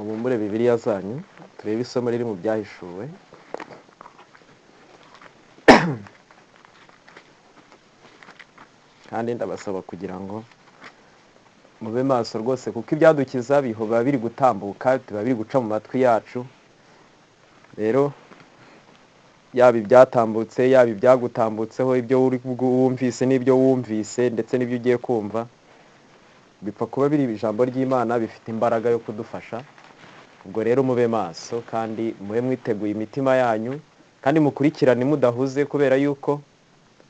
mubumbure Bibiliya zanyu turebe isomo riri mu byahishuwe. Kandi ndabasaba kugira ngo mube maso rwose, kuko ibyadukiza biba biri gutambuka, biba biri guca mu matwi yacu. Rero yaba ibyatambutse, yaba ibyagutambutseho, ibyo wumvise n'ibyo wumvise ndetse n'ibyo ugiye kumva, bipfa kuba biri ijambo ry'Imana, bifite imbaraga yo kudufasha. Ubwo rero mube maso kandi mube mwiteguye imitima yanyu, kandi mukurikirane mudahuze, kubera yuko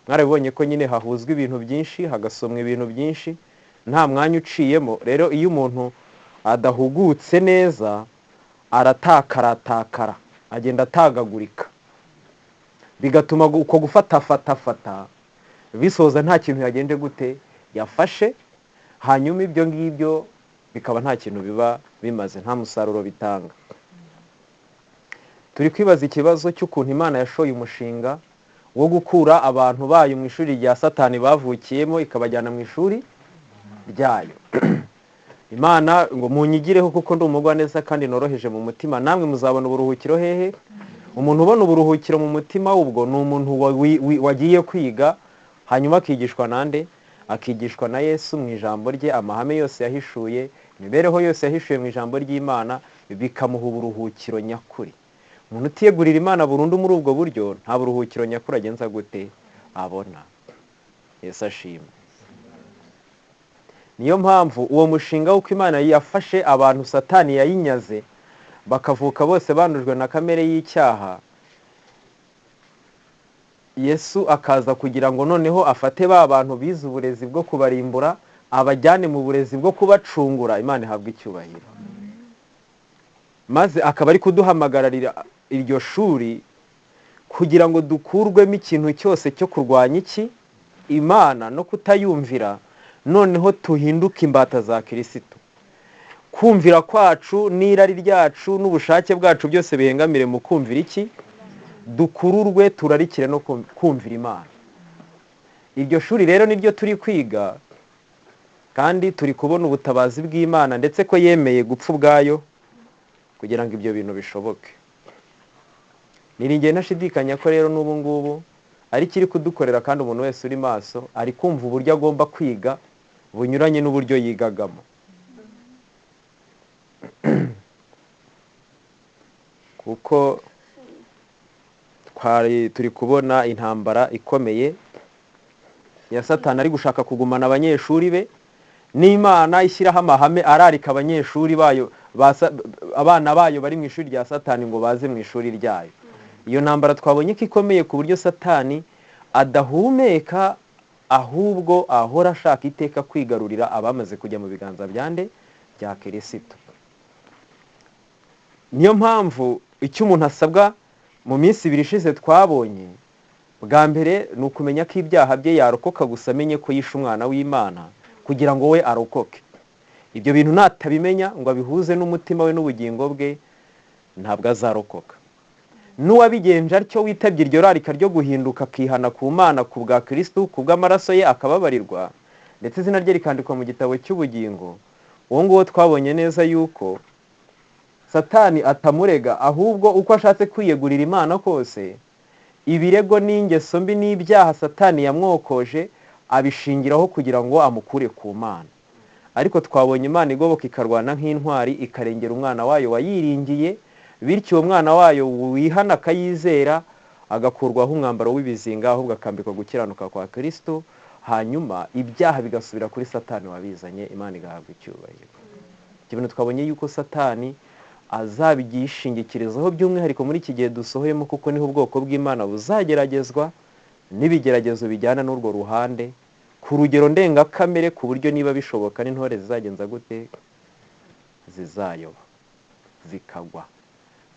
mwarabibonye ko nyine hahuzwa ibintu byinshi, hagasomwa ibintu byinshi, nta mwanya uciyemo. Rero iyo umuntu adahugutse neza aratakara, agenda atagagurika, bigatuma uko gufata bisoza nta kintu yagende gute yafashe, hanyuma ibyo ngibyo bikaba nta kintu biba bimaze, nta musaruro bitanga. Turi kwibaza ikibazo cy'ukuntu Imana yashoye umushinga wo gukura abantu bayo mu ishuri rya Satani bavukiyemo ikabajyana mu ishuri ryayo. Imana ngo munyigireho kuko ndi umugwaneza kandi noroheje mu mutima, namwe muzabona uburuhukiro hehe. Umuntu ubona uburuhukiro mu mutima ubwo ni umuntu wagiye kwiga, hanyuma akigishwa nande? Akigishwa na Yesu mu ijambo rye, amahame yose yahishuye, imibereho yose yahishuye mu ijambo ry'Imana, bikamuha uburuhukiro nyakuri. Umuntu utiyegurira Imana burundu muri ubwo buryo, nta buruhukiro nyakuri agenza gute abona. Yesu ashimwe. Niyo mpamvu uwo mushinga w'uko Imana yafashe abantu Satani yayinyaze bakavuka bose bandujwe na kamere y'icyaha, Yesu akaza kugira ngo noneho afate ba bantu bize uburezi bwo kubarimbura, abajyane mu burezi bwo kubacungura. Imana ihabwa icyubahiro. Maze akaba ari kuduhamagarira iryo shuri kugira ngo dukurwemo ikintu cyose cyo kurwanya iki Imana no kutayumvira, noneho tuhinduke imbata za Kristo. Kumvira kwacu n'irari ryacu n'ubushake bwacu byose bihengamire mu kumvira iki, dukururwe turarikire no kumvira Imana. Iryo shuri rero niryo turi kwiga, kandi turi kubona ubutabazi bw'Imana, ndetse ko yemeye gupfa ubwayo kugira ngo ibyo bintu bishoboke. Niringiye ntashidikanya ko rero n'ubu ngubu ari kiri kudukorera, kandi umuntu wese uri maso ari kumva uburyo agomba kwiga bunyuranye n'uburyo yigagamo. Kuko turi kubona intambara ikomeye ya Satani ari gushaka kugumana abanyeshuri be, n'Imana ishyiraho amahame ararika abanyeshuri bayo, abana bayo bari mu ishuri rya Satani ngo baze mu ishuri ryayo. Iyo ntambara twabonye ko ikomeye ku buryo Satani adahumeka, ahubwo ahora ashaka iteka kwigarurira abamaze kujya mu biganza bya Kristo. Niyo mpamvu icyo umuntu asabwa mu minsi 2 ishize twabonye, bwa mbere ni ukumenya ko ibyaha bye yarokoka, gusa amenye ko yishe umwana w'Imana kugira ngo we arokoke. Ibyo bintu natabimenya ngo abihuze n'umutima we n'ubugingo bwe, ntabwo azarokoka. N'uwabigenje atyo witabye iryo rarika ryo guhinduka akihana ku Mana ku bwa Kristo, ku bw'amaraso ye akababarirwa, ndetse izina rye rikandikwa mu gitabo cy'ubugingo, uwo nguwo twabonye neza yuko Satani atamurega, ahubwo uko ashatse kwiyegurira Imana kose, ibirego n'ingeso mbi n'ibyaha Satani yamwokoje abishingiraho kugira ngo amukure ku Mana. Ariko twabonye Imana igoboka ikarwana nk'intwari, ikarengera umwana wayo wayiringiye, bityo uwo mwana wayo wihana akayizera agakurwaho umwambaro w'ibizinga, ahubwo akambikwa gukiranuka kwa Kristo, hanyuma ibyaha bigasubira kuri Satani wabizanye. Imana igahabwa icyubahiro. Ibintu twabonye yuko Satani azabigishingikirizaho by'umwihariko muri iki gihe dusohoyemo, kuko niho ubwoko bw'Imana buzageragezwa n'ibigeragezo bijyana n'urwo ruhande ku rugero ndengakamere, ku buryo niba bishoboka n'intore zizagenza gute, zizayoba zikagwa.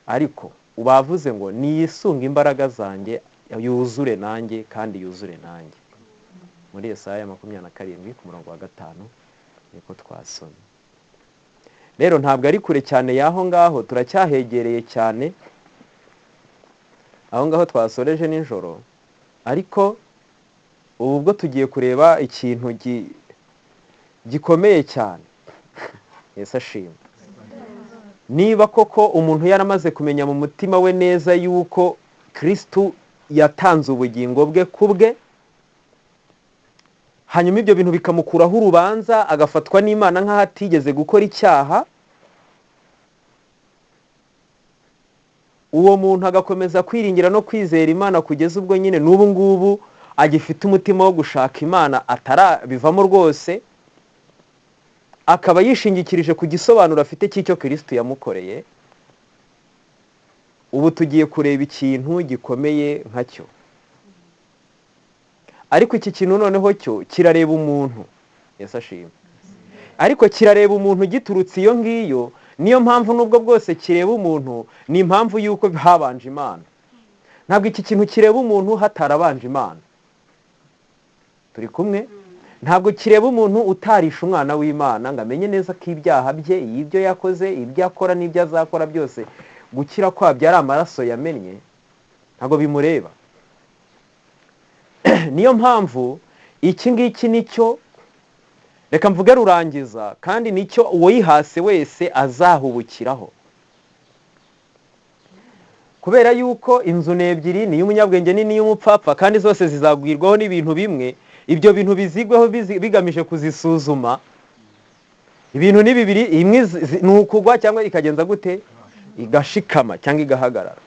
Ariko ubavuze ngo niyisunga imbaraga zanjye yuzure nanjye, kandi yuzure nanjye. Muri Yesaya 27 ku murongo wa 5 niko twasomye. Rero ntabwo ari kure cyane y'aho ngaho, turacyahegereye cyane aho ngaho twasoreje nijoro. Ariko ubu bwo tugiye kureba ikintu gikomeye cyane. Yesu ashimwe. niba koko umuntu yaramaze kumenya mu mutima we neza yuko Kristo yatanze ubugingo bwe kubwe, hanyuma ibyo bintu bikamukuraho urubanza agafatwa n'Imana nk'aho atigeze gukora icyaha, uwo muntu agakomeza kwiringira no kwizera Imana kugeza ubwo nyine n'ubu ngubu agifite umutima wo gushaka Imana atarabivamo rwose, akaba yishingikirije ku gisobanuro afite cy'icyo Kristo yamukoreye. Ubu tugiye kureba ikintu gikomeye nkacyo, ariko iki kintu noneho cyo kirareba umuntu. Yesu ashimwe. Ariko kirareba umuntu giturutse iyo ngiyo. Niyo mpamvu nubwo bwose kireba umuntu, ni impamvu yuko habanje Imana. Ntabwo iki kintu kireba umuntu hatarabanje Imana. Turi kumwe? Ntabwo kireba umuntu utarisha umwana w'Imana ngo amenye neza ko ibyaha bye, ibyo yakoze, ibyo akora n'ibyo azakora byose gukira kwabyo ari amaraso yamennye, ntabwo bimureba. Niyo mpamvu iki ngiki nicyo, reka mvuge rurangiza, kandi nicyo uwayihase wese azahubukiraho. Kubera yuko inzu n'ebyiri, ni y'umunyabwenge ni y'umupfapfa, kandi zose zizagwirwaho n'ibintu bimwe. Ibyo bintu bizigwaho bigamije kuzisuzuma. Ibintu ni bibiri, imwe ni ukugwa cyangwa ikagenza gute, igashikama cyangwa igahagarara.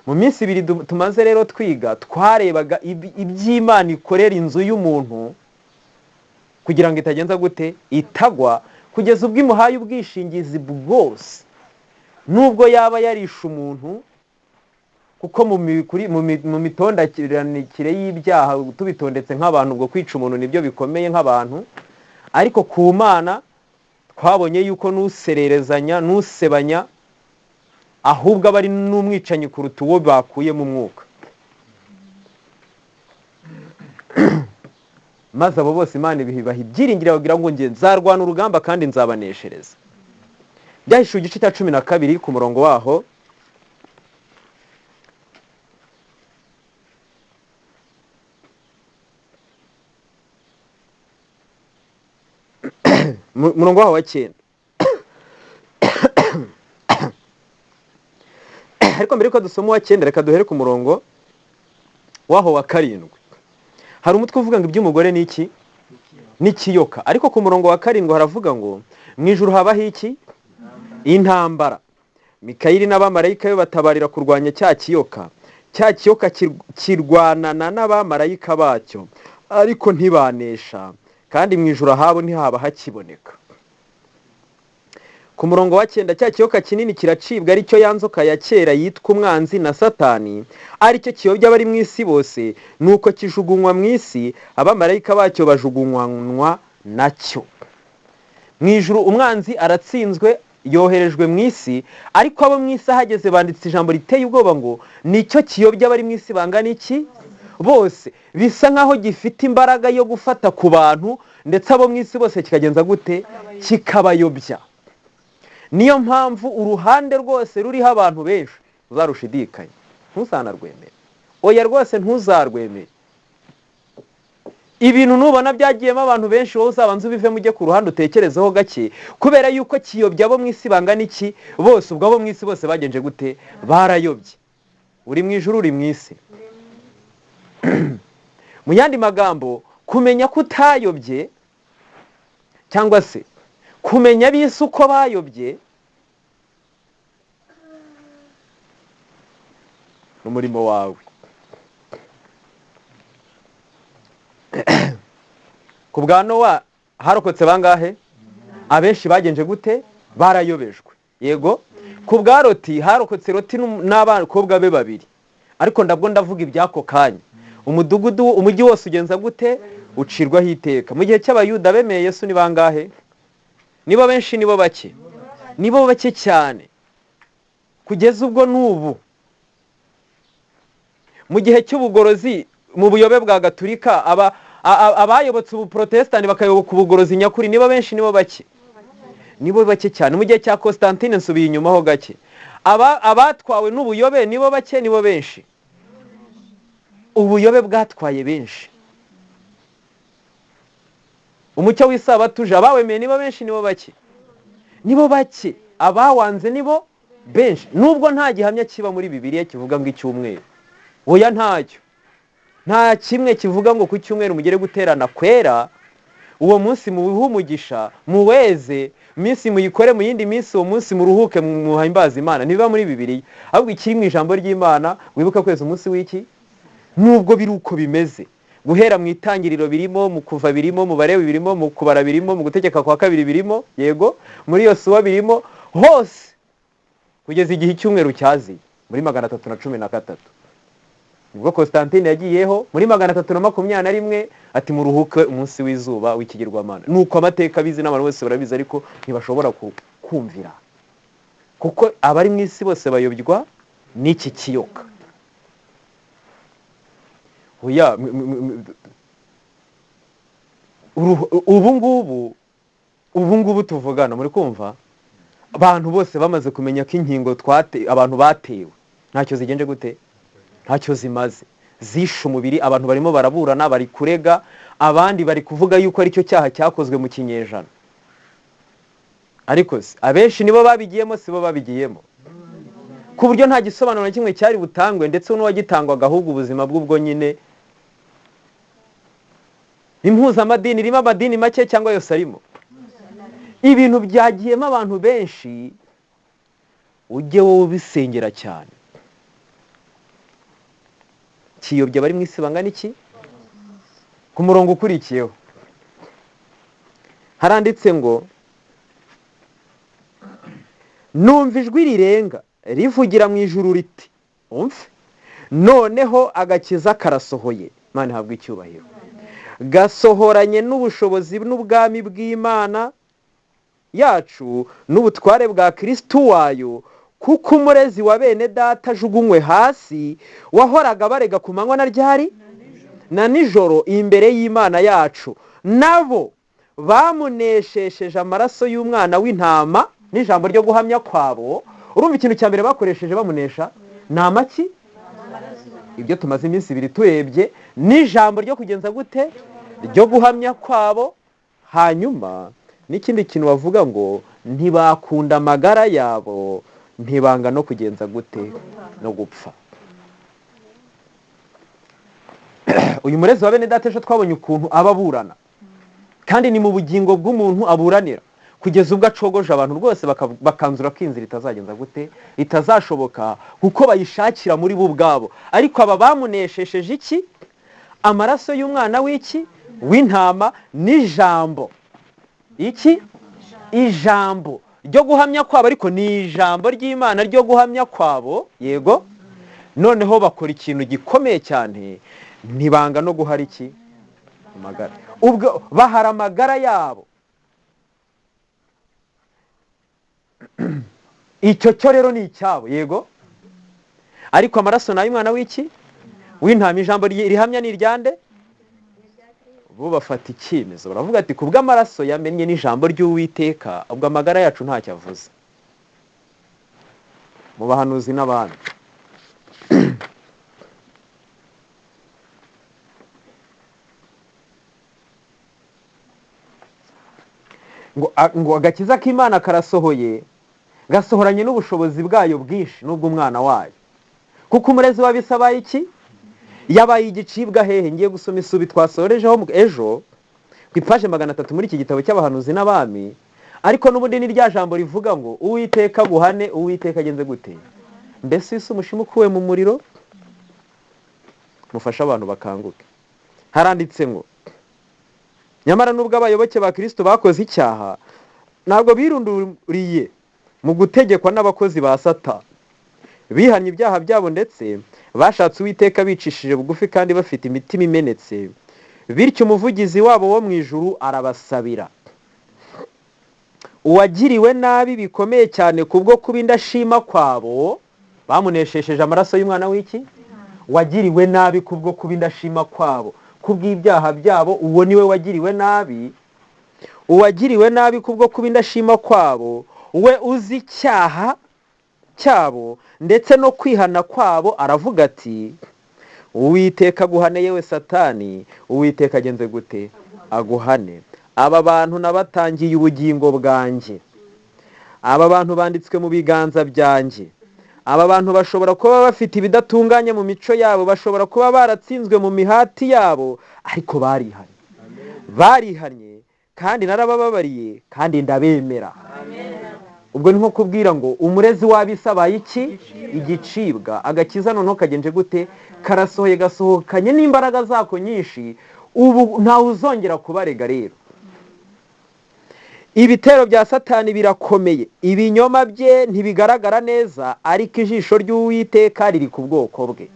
Mu minsi ibiri tumaze rero twiga, twarebaga iby'Imana ikorera inzu y'umuntu kugira ngo itagenza gute, itagwa, kugeza ubwo imuhaye ubwishingizi bwose, nubwo yaba yarisha umuntu. Kuko mu mitondakiranire y'ibyaha tubitondetse nk'abantu, ubwo kwica umuntu nibyo bikomeye nk'abantu, ariko ku Mana twabonye yuko nusererezanya nusebanya ahubwo aba ari n'umwicanyi kuruta uwo bakuye mu mwuka. Maze abo bose Imana ibibaha ibyiringiro bagira ngo nge nzarwana urugamba kandi nzabaneshereza. Byahishuwe igice cya 12 ku murongo waho. Murongo waho wa 9. Ariko mbere ko dusoma wa 9, reka duhere ku murongo waho wa 7. Hari umutwe uvuga ngo iby'umugore ni iki? N'ikiyoka. Ariko ku murongo wa 7 haravuga ngo mu ijuru habaho iki? Intambara. Mikayeli n'abamarayika be batabarira kurwanya cya kiyoka. Cya kiyoka kirwanana n'abamarayika bacyo, ariko ntibanesha, kandi mu ijuru habo ntihaba hakiboneka. Ku murongo wa 9, cya kiyoka kinini kiracibwa, ari cyo yanzoka ya kera yitwa umwanzi na Satani, ari cyo kiyobya abari mu isi bose, nuko kijugunywa mu isi, abamarayika bacyo bajugunywanwa nacyo. Mu ijuru umwanzi aratsinzwe, yoherejwe mu isi, ariko abo mu isi ahageze banditse ijambo riteye ubwoba ngo nicyo kiyobya abari mu isi bangana iki? Bose. Bisa nkaho gifite imbaraga yo gufata ku bantu, ndetse abo mu isi bose kikagenza gute? Kikabayobya. Niyo mpamvu uruhande rwose ruriho abantu benshi uzarushidikanya, ntuzanarwemere. Oya rwose ntuzarwemere. Ibintu nubona byagiyemo abantu benshi, wowe uzabanza ubivemo ujye ku ruhande utekerezeho gake, kubera yuko kiyobya abo mu isi bangana iki? Bose. Ubwo abo mu isi bose bagenje gute? Barayobye. Uri mu ijuru, uri mu isi. Mu yandi magambo, kumenya ko utayobye, cyangwa se kumenya bise uko bayobye, n'umurimo wawe. Ku bwa Nowa harokotse bangahe? Abenshi bagenje gute? Barayobejwe. Yego. Ku bwa Loti harokotse Loti n'abakobwa be 2. Ariko ndabwo ndavuga ibyako kanya. Umudugudu, umujyi wose ugenza gute? Ucirwaho iteka. Mu gihe cy'abayuda bemeye Yesu ni bangahe? Nibo benshi, nibo bake? Nibo bake cyane. Kugeza ubwo n'ubu. Mu gihe cy'ubugorozi, mu buyobe bwa Gatulika, abayobotse ubuprotestani bakayoboka ubugorozi nyakuri, nibo benshi, nibo bake? Nibo bake cyane. Mu gihe cya Constantine nsubiye inyuma ho gake, abatwawe n'ubuyobe nibo bake, nibo benshi? Ubuyobe bwatwaye benshi. Umucyo w'Isabato uje, abawemeye nibo benshi, nibo bake? Nibo bake. abawanze nibo benshi, nubwo nta gihamya kiba muri Bibiliya kivuga ngo icyumweru, oya ntacyo, nta kimwe kivuga ngo ku cyumweru mugere guterana kwera, uwo munsi mubihe umugisha, muweze, minsi muyikore mu yindi minsi, uwo munsi muruhuke, muhimbaza Imana, ntibiba muri Bibiliya. Ahubwo ikiri mu ijambo ry'Imana, wibuka kweza umunsi w'iki, nubwo biri uko bimeze, guhera mu itangiriro birimo, mu kuva birimo, mu Balewi birimo, mu kubara birimo, mu gutegeka kwa kabiri birimo, yego, muri Yosuwa birimo, hose kugeza igihe icyumweru cyaziye muri 313. ubwo Constantine yagiyeho muri 321 ati muruhuke umunsi w'izuba w'ikigirwamana. Nuko amateka bizi n'abantu bose barabizi, ariko ntibashobora kumvira, kuko abari mu isi bose bayobywa n'iki kiyoka. Oya, ubu ngubu tuvugana, muri kumva, abantu bose bamaze kumenya ko inkingo abantu batewe ntacyo zigenje gute, ntacyo zimaze, zishe umubiri. Abantu barimo baraburana, bari kurega, abandi bari kuvuga yuko ari cyo cyaha cyakozwe mu kinyejana, ariko abenshi nibo babigiyemo, sibo babigiyemo, ku buryo nta gisobanuro na kimwe cyari butangwe, ndetse n'uwagitangwaga ahubwo ubuzima bw'ubwo nyine. Impuzamadini irimo amadini make cyangwa yose arimo, ibintu byagiyemo abantu benshi, ujye wowe ubisengera cyane. Kiyobya bari mu isi bangana iki? Ku murongo ukurikiyeho haranditse ngo numva ijwi rirenga rivugira mu ijuru riti umve, noneho agakiza karasohoye. Imana ihabwa icyubahiro. Gasohoranye n'ubushobozi n'ubwami bw'Imana yacu n'ubutware bwa Kristo wayo, kuko umurezi wa bene data ajugunywe hasi, wahoraga barega ku manywa na ryari na nijoro imbere y'Imana yacu, nabo bamuneshesheje amaraso y'umwana w'intama n'ijambo ryo guhamya kwabo. Urumva ikintu cya mbere bakoresheje bamunesha ni amaki? Ibyo tumaze iminsi 2 turebye, n'ijambo ryo kugenza gute, ryo guhamya kwabo. Hanyuma n'ikindi kintu bavuga ngo ntibakunda amagara yabo, ntibanga no kugenza gute, no gupfa. Uyu murezi wa bene data ejo twabonye ukuntu ababurana, kandi ni mu bugingo bw'umuntu aburanira, kugeza ubwo acogoje abantu rwose bakanzura ko inzira itazagenza gute, itazashoboka, kuko bayishakira muri bo ubwabo. Ariko aba bamuneshesheje iki? Amaraso y'umwana w'iki? W'intama n'ijambo. Iki? Ijambo ryo guhamya kwabo, ariko ni ijambo ry'Imana ryo guhamya kwabo, yego. Noneho bakora ikintu gikomeye cyane, ntibanga no guhara iki? Amagara. Ubwo bahara amagara yabo. Icyo cyo rero ni icyabo, yego, ariko amaraso nayo umwana w'iki? W'intama. Ijambo rihamya ni iryande? Bo bafata icyemezo, baravuga ati kubwo amaraso yamenye n'ijambo ry'Uwiteka, ubwo amagara yacu ntacyo avuze. Mu bahanuzi n'abandi ngo agakiza k'Imana karasohoye, gasohoranye n'ubushobozi bwayo bwinshi n'ubw'umwana wayo, kuko umurezi w'abisabaye iki? Yabaye igicibwa hehe? Ngiye gusoma isubi twasorejeho ejo ku ipaje 300 muri iki gitabo cy'abahanuzi n'abami. Ariko n'ubundi ni rya jambo rivuga ngo Uwiteka guhane, Uwiteka agenze gute? Mbese isi umushimukuwe mu muriro, mufasha abantu bakanguke. Haranditse ngo nyamara nubwo abayoboke ba Kristo bakoze icyaha, ntabwo birunduriye mu gutegekwa n'abakozi ba Satani. Bihanye ibyaha byabo, ndetse bashatse Uwiteka bicishije bugufi kandi bafite imitima imenetse, bityo umuvugizi wabo wo mu ijuru arabasabira. Uwagiriwe nabi bikomeye cyane kubwo kuba indashima kwabo, bamuneshesheje amaraso y'umwana w'iki? Wagiriwe nabi kubwo kuba indashima kwabo, kubw'ibyaha byabo, uwo niwe wagiriwe nabi. Uwagiriwe nabi kubwo kuba indashima kwabo, we uzi icyaha cyabo ndetse no kwihana kwabo, aravuga ati Uwiteka aguhane yewe Satani, Uwiteka agenze gute? Aguhane. Aba bantu nabatangiye ubugingo bwanjye, aba bantu banditswe mu biganza byanjye. Aba bantu bashobora kuba bafite ibidatunganye mu mico yabo, bashobora kuba baratsinzwe mu mihati yabo, ariko barihannye kandi narabababariye kandi ndabemera. Ubwo ni nko kubwira ngo umurezi w'abisi abaye iki? Igicibwa. Agakiza noneho kagenje gute? Karasohoye, gasohokanye n'imbaraga zako nyinshi, ubu ntawe uzongera kubarega. Rero ibitero bya Satani birakomeye, ibinyoma bye ntibigaragara neza, ariko ijisho ry'Uwiteka riri ku bwoko bwe.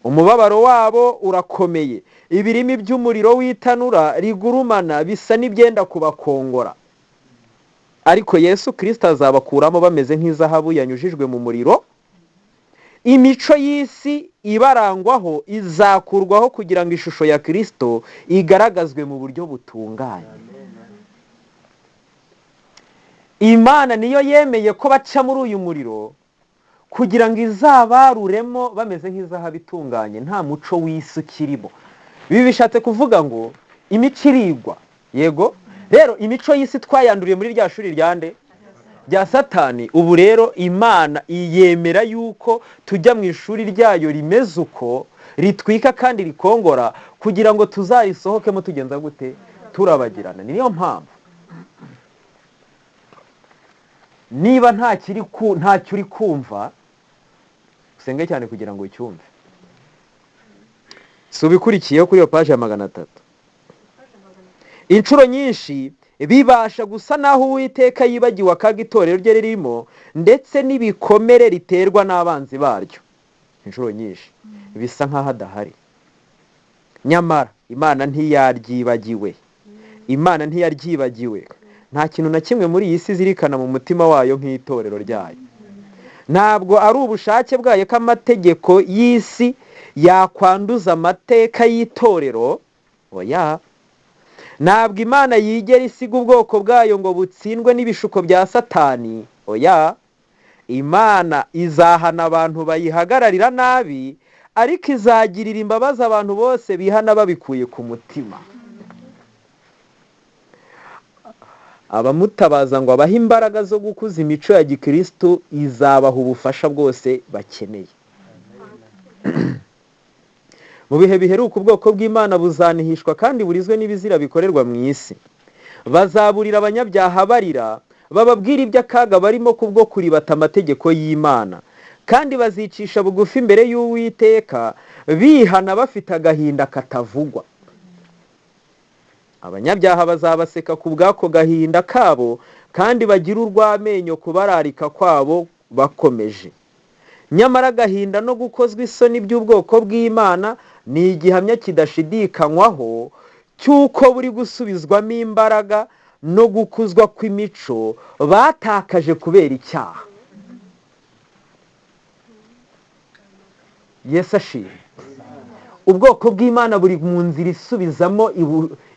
Umubabaro wabo urakomeye, ibirimi by'umuriro w'itanura rigurumana bisa n'ibyenda kubakongora, ariko Yesu Kristo azabakuramo bameze nk'izahabu yanyujijwe mu muriro. Imico y'isi ibarangwaho izakurwaho kugira ngo ishusho ya Kristo igaragazwe mu buryo butunganye. Imana niyo yemeye ko baca muri uyu muriro kugira ngo izabaruremo bameze nk'izahabu itunganye, nta muco w'isi ukirimo. Ibi bishatse kuvuga ngo imico irigwa, yego. Rero imico y'isi twayanduriye muri rya shuri rya Satani. Ubu rero Imana iyemera yuko tujya mu ishuri ryayo rimeze uko, ritwika kandi rikongora, kugira ngo tuzayisohokemo tugenza gute? Turabagirana. Niyo mpamvu niba ntacyo uri kumva, usenge cyane kugira ngo ucyumve. Si ubikurikiyeho kuri iyo paji ya 300. Inshuro nyinshi bibasha gusa naho Uwiteka yibagiwe akaga itorero rye ririmo, ndetse n'ibikomere riterwa n'abanzi baryo. Inshuro nyinshi bisa nk'aho adahari. Nyamara Imana ntiyaryibagiwe. Nta kintu na kimwe muri iyi si zirikana mu mutima wayo nk'itorero ryayo. Ntabwo ari ubushake bwayo ko amategeko y'isi yakwanduza amateka y'itorero. Oya. Ntabwo Imana yigera isiga ubwoko bwayo ngo butsindwe n'ibishuko bya Satani. Oya. Imana izahana abantu bayihagararira nabi, ariko izagirira imbabazi abantu bose bihana babikuye ku mutima. Abamutabaza ngo abahe imbaraga zo gukuza imico ya Gikristo, izabaha ubufasha bwose bakeneye. Mu bihe biheruka ubwoko bw'Imana buzanihishwa kandi burizwe n'ibizira bikorerwa mu isi. Bazaburira abanyabyaha barira, bababwira iby'akaga barimo kubwo kuribata amategeko y'Imana, kandi bazicisha bugufi imbere y'Uwiteka, bihana bafite agahinda katavugwa. Abanyabyaha bazabaseka ku bw'ako gahinda kabo, kandi bagira urw'amenyo kubararika kwabo bakomeje. Nyamara agahinda no gukozwa isoni by'ubwoko bw'Imana ni igihamya kidashidikanywaho cy'uko buri gusubizwamo imbaraga no gukuzwa kw'imico batakaje kubera icyaha. Yesu ashimwe. Ubwoko bw'Imana buri mu nzira isubizamo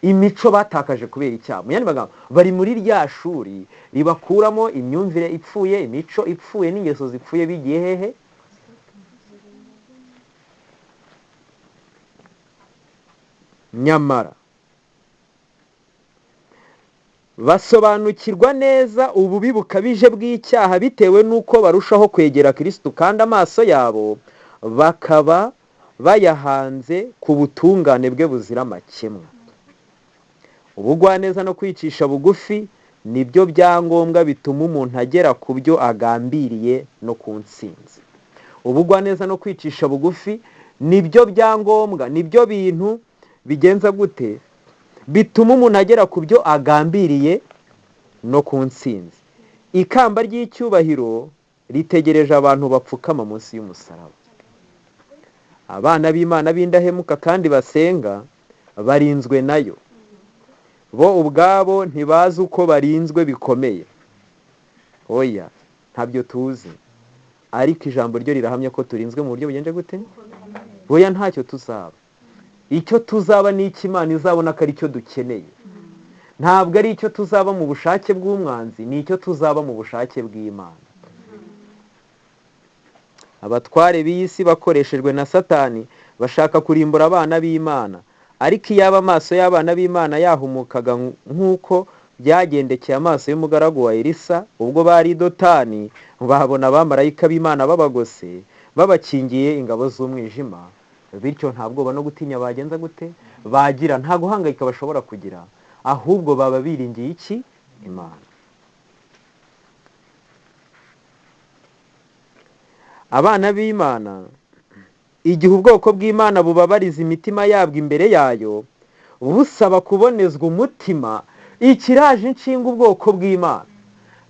imico batakaje kubera icyaha. Mu yandi magambo, bari muri rya shuri ribakuramo imyumvire ipfuye, imico ipfuye n'ingeso zipfuye bigiye hehe? Nyamara basobanukirwa neza ububi bukabije bw'icyaha bitewe n'uko barushaho kwegera Kristo, kandi amaso yabo bakaba bayahanze ku butungane bwe buzira amakemwa. Ubugwaneza no kwicisha bugufi nibyo byangombwa bituma umuntu agera ku byo agambiriye no ku ntsinzi. Ubugwaneza no kwicisha bugufi nibyo byangombwa, nibyo bintu bigenza gute? Bituma umuntu agera ku byo agambiriye no ku ntsinzi. Ikamba ry'icyubahiro ritegereje abantu bapfukama munsi y'umusaraba. Abana b'Imana b'indahemuka kandi basenga barinzwe nayo. Bo ubwabo ntibazi uko barinzwe bikomeye. Oya, ntabyo tuzi. Ariko ijambo ryo rirahamya ko turinzwe mu buryo bugenje gute? Oya, ntacyo tuzaba. Icyo tuzaba ni iki Imana izabona ko ari cyo dukeneye. Ntabwo ari icyo tuzaba mu bushake bw'umwanzi, ni icyo tuzaba mu bushake bw'Imana. Abatware b'isi bakoreshejwe na Satani bashaka kurimbura abana b'Imana, ariko iyaba amaso y'abana b'Imana yahumukaga nk'uko byagendekeye amaso y'umugaragu wa Elisa ubwo bari i Dotani, babona abamarayika b'Imana babagose babakingiye ingabo z'umwijima, bityo nta bwoba no gutinya bagenza gute bagira, nta guhangayika bashobora kugira, ahubwo baba biringiye iki? Imana. Abana b'Imana, igihe ubwoko bw'Imana bubabariza imitima yabwo imbere yayo busaba kubonezwa umutima, ikiraje inshinga ubwoko bw'Imana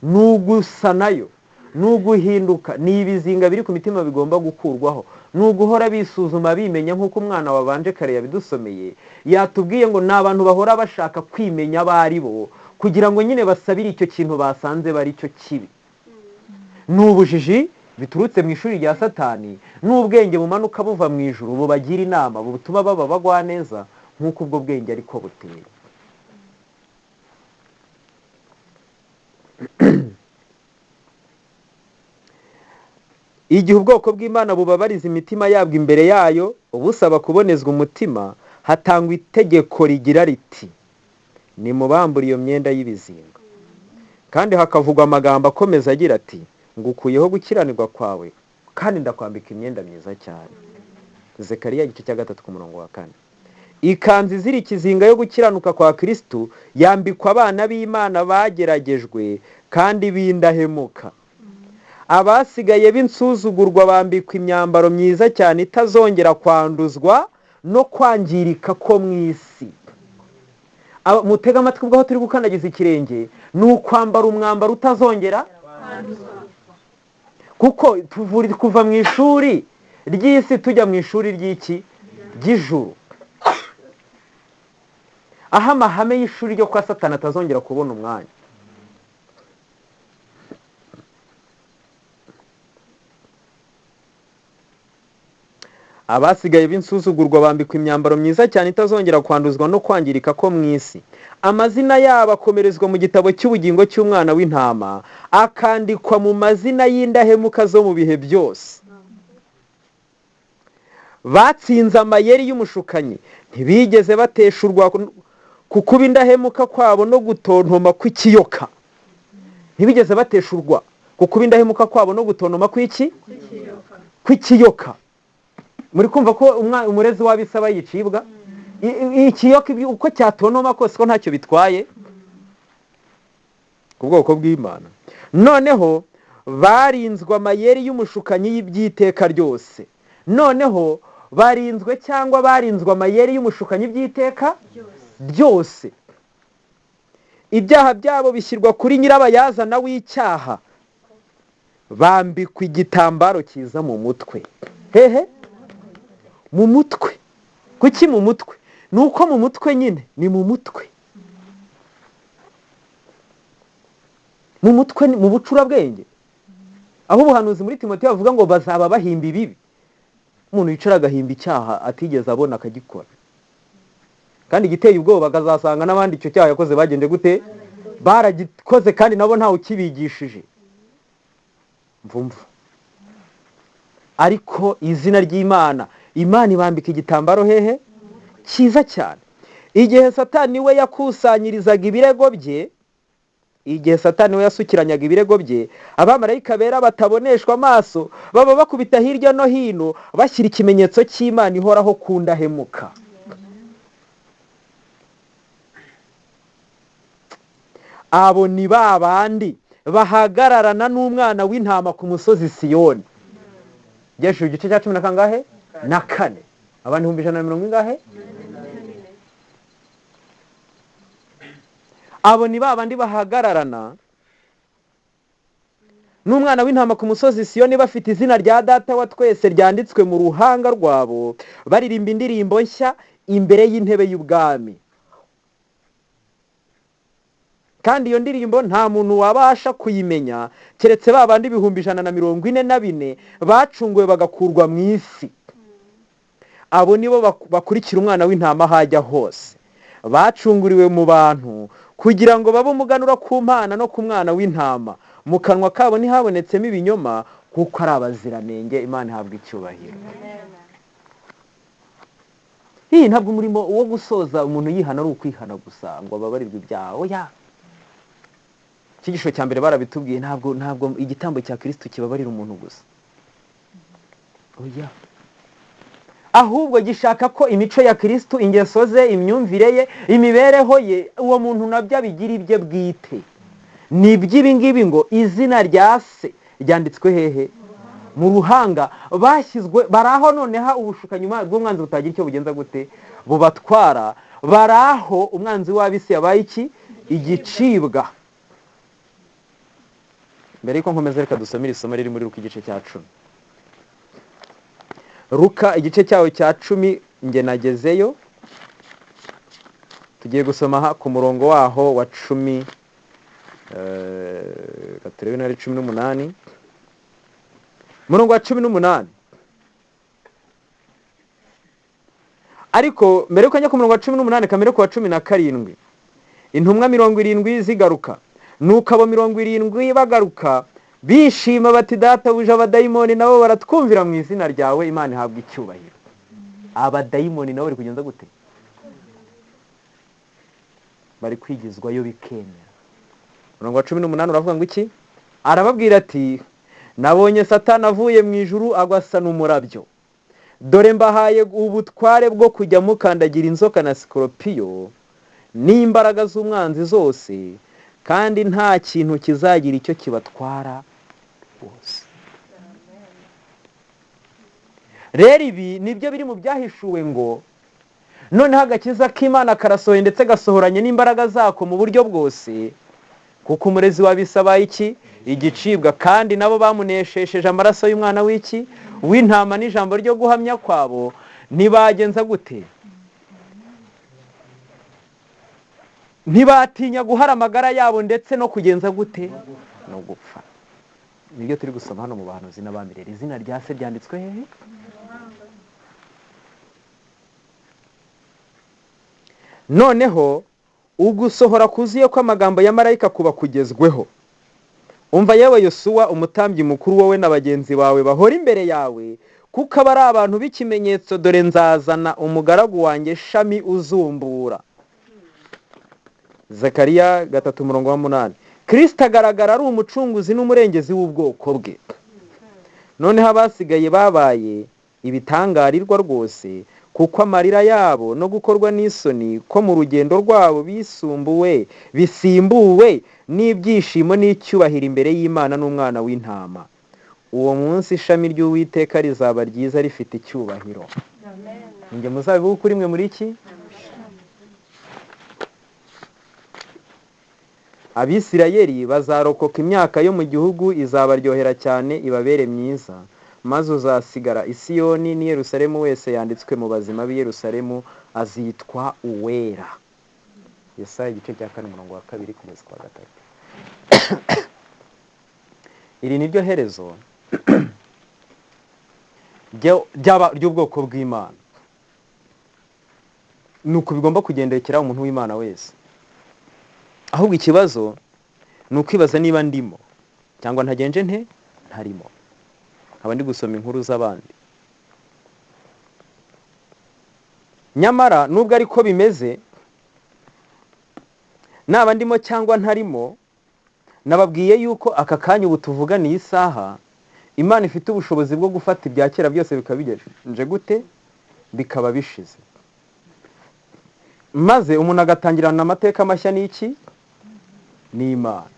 ni ugusa nayo, ni uguhinduka, ni ibizinga biri ku mitima bigomba gukurwaho, ni uguhora bisuzuma bimenya, nk'uko umwana wabanje kare yabidusomeye yatubwiye ngo ni abantu bahora bashaka kwimenya abo ari bo, kugira ngo nyine basabire icyo kintu basanze bari cyo kibi. Ni ubujiji biturutse mu ishuri rya Satani, n'ubwenge bumanuka buva mu ijuru bubagira inama, butuma baba bagwa neza nk'uko ubwo bwenge ariko buteye. Igihe ubwoko bw'Imana bubabariza imitima yabwo imbere yayo busaba kubonezwa umutima, hatangwa itegeko rigira riti nimubambure iyo myenda y'ibizinga, kandi hakavugwa amagambo akomeza agira ati ngukuyeho gukiranirwa kwawe kandi ndakwambika imyenda myiza cyane. Zekariya igice cya 3 ku murongo wa 4. Ikanzu izira ikizinga yo gukiranuka kwa Kristo yambikwa abana b'Imana bageragejwe kandi bindahemuka. Abasigaye b'insuzugurwa bambikwa imyambaro myiza cyane itazongera kwanduzwa no kwangirika ko mu isi. Mutega amatwi ubwo turi gukandagiza ikirenge, ni ukwambara umwambaro utazongera kuko kuva mu ishuri ry'isi tujya mu ishuri ry'iki? Ry'ijuru, aho amahame y'ishuri ryo kwa Satani atazongera kubona umwanya. Abasigaye b'insuzugurwa bambikwa imyambaro myiza cyane itazongera kwanduzwa no kwangirika ko mu isi. Amazina yabo akomerezwa mu gitabo cy'ubugingo cy'umwana w'intama, akandikwa mu mazina y'indahemuka zo mu bihe byose. Batsinze amayeri y'umushukanyi, ntibigeze bateshurwa ku kuba indahemuka kwabo no gutontoma kw'ikiyoka. Ntibigeze bateshurwa ku kuba indahemuka kwabo no gutontoma kw'iki? Kw'ikiyoka. Muri kumva ko umurezi w'abisaba yicibwa? Ikiyoka uko cyatontoma kose ko ntacyo bitwaye ku bwoko bw'Imana. Noneho barinzwe amayeri y'umushukanyi y'ibyiteka ryose. Noneho barinzwe cyangwa barinzwe amayeri y'umushukanyi by'iteka byose. Ibyaha byabo bishyirwa kuri nyirabayazana w'icyaha, bambikwa igitambaro cyiza mu mutwe. Hehe, mu mutwe. Kuki mu mutwe? Nuko mu mutwe nyine ni mu mutwe. Mu mutwe mu bucurabwenge, aho ubuhanuzi muri Timoteyo bavuga ngo bazaba bahimba ibibi. Umuntu yicara agahimba icyaha atigeze abona akagikora, kandi igiteye ubwoba bakazasanga n'abandi icyo cyaha yakoze bagende gute? Baragikoze kandi nabo ntawe ukibigishije. Mvumva. Ariko izina ry'Imana, Imana ibambika igitambaro hehe? Cyiza cyane. Igihe Satani we yakusanyirizaga ibirego bye, igihe Satani we yasukiranyaga ibirego bye, abamarayika bera bataboneshwa amaso baba bakubita hirya no hino bashyira ikimenyetso cy'Imana ihoraho ku ndahemuka. Abo ni babandi bahagararana n'umwana w'intama ku musozi Siyoni. Jeshu igice cya 10 na kangahe? Na 4. Abantu 150 ingahe? Abo ni babandi bahagararana n'umwana w'intama ku musozi Siyoni bafite izina rya Data wa twese ryanditswe mu ruhanga rwabo, baririmba indirimbo nshya imbere y'intebe y'ubwami. Kandi iyo ndirimbo nta muntu wabasha kuyimenya keretse babandi 144 bacunguwe bagakurwa mu isi. Abo nibo bakurikira umwana w'intama hajya hose, bacunguriwe mu bantu kugira ngo babe umuganura ku Mana no ku mwana w'intama. Mu kanwa kabo ntihabonetsemo ibinyoma, kuko ari abaziranenge. Imana ihabwa icyubahiro. Ntabwo umurimo wo gusoza umuntu yihana ari ukwihana gusa ngo ababarirwe ibyaha. Oya, icyigisho cya mbere barabitubwiye, ntabwo igitambo cya Kristo kibabarira umuntu gusa, oya, ahubwo gishaka ko imico ya Kristo, ingeso ze, imyumvire ye, imibereho ye, uwo muntu nabyo abigira ibye bwite. Ni iby'ibi ngibi ngo izina rya se ryanditswe hehe? Mu ruhanga. Bashyizwe baraho, noneho ubushukanyi bw'umwanzi butagira icyo bugenza gute bubatwara. Baraho umwanzi w'abisi yabaye iki? Igicibwa. Mbere yuko nkomeza, reka dusomere isomo riri muri Luka igice cya 10. Luka igice cyawo cya 10, nge nagezeyo. Tugiye gusoma ku murongo waho wa 10, turebe na 18. Murongo wa 18. Ariko mbere yuko njya ku murongo wa 18, kamere ku wa 17. Intumwa 70 zigaruka. Nuko abo 70 bagaruka bishima bati, databuja, abadayimoni nabo baratwumvira mu izina ryawe, Imana ihabwa icyubahiro. Abadayimoni nabo bari kugenza gute? Bari kwigizwayo bikemera. Murongo wa 18 uravuga ngo iki? Arababwira ati, nabonye Satani avuye mu ijuru agwasa n'umurabyo. Dore mbahaye ubutware bwo kujya mukandagira inzoka na sikoropiyo n'imbaraga z'umwanzi zose, kandi nta kintu kizagira icyo kibatwara bose. Rero ibi nibyo biri mu byahishuwe ngo noneho agakiza k'Imana karasohoye ndetse gasohoranye n'imbaraga zako mu buryo bwose, kuko umurezi w'abisabaye iki? Igicibwa. Kandi nabo bamuneshesheje amaraso y'umwana w'iki? W'intama n'ijambo ryo guhamya kwabo. Ntibagenza gute? Ntibatinya guhara amagara yabo ndetse no kugenza gute? No gupfa. Nibyo turi gusoma hano mu bahanuzi n'abamirere. Izina rya se ryanditswe hehe? Noneho ugusohora kuziye ko amagambo ya marayika kuba kugezweho. Umva yewe Yosuwa umutambyi mukuru, wowe na bagenzi bawe bahora imbere yawe, kuko abari abantu b'ikimenyetso. Dore nzazana umugaragu wanjye Shami uzumbura. Zakariya 3:8. Kristo agaragara ari umucunguzi n'umurengezi w'ubwoko bwe. Noneho abasigaye babaye ibitangarirwa rwose, kuko amarira yabo no gukorwa n'isoni ko mu rugendo rwabo bisimbuwe n'ibyishimo n'icyubahiro imbere y'Imana n'umwana w'intama. Uwo munsi ishami ry'Uwiteka rizaba ryiza rifite icyubahiro. Ninjye muzabibu kuri mwe muri iki? Abisirayeli bazarokoka, imyaka yo mu gihugu izabaryohera cyane, ibabere myiza. Maze uzasigara i Siyoni n'i Yerusalemu wese yanditswe mu bazima b'i Yerusalemu azitwa uwera. Yesaya igice cya 4 umurongo wa 2 kugeza kwa 3. Iri niryo herezo ry'ubwoko bw'Imana. Nuko bigomba kugendekera umuntu w'Imana wese. Ahubwo ikibazo ni ukwibaza niba ndimo cyangwa ntagenje ntarimo. Aba ndi gusoma inkuru z'abandi. Nyamara nubwo ariko bimeze, naba ndimo cyangwa ntarimo, nababwiye yuko aka kanya ubu tuvugana iyi saha, Imana ifite ubushobozi bwo gufata ibya kera byose bikabigenje gute? Bikaba bishize. Maze umuntu agatangirana amateka mashya n'iki? N'Imana.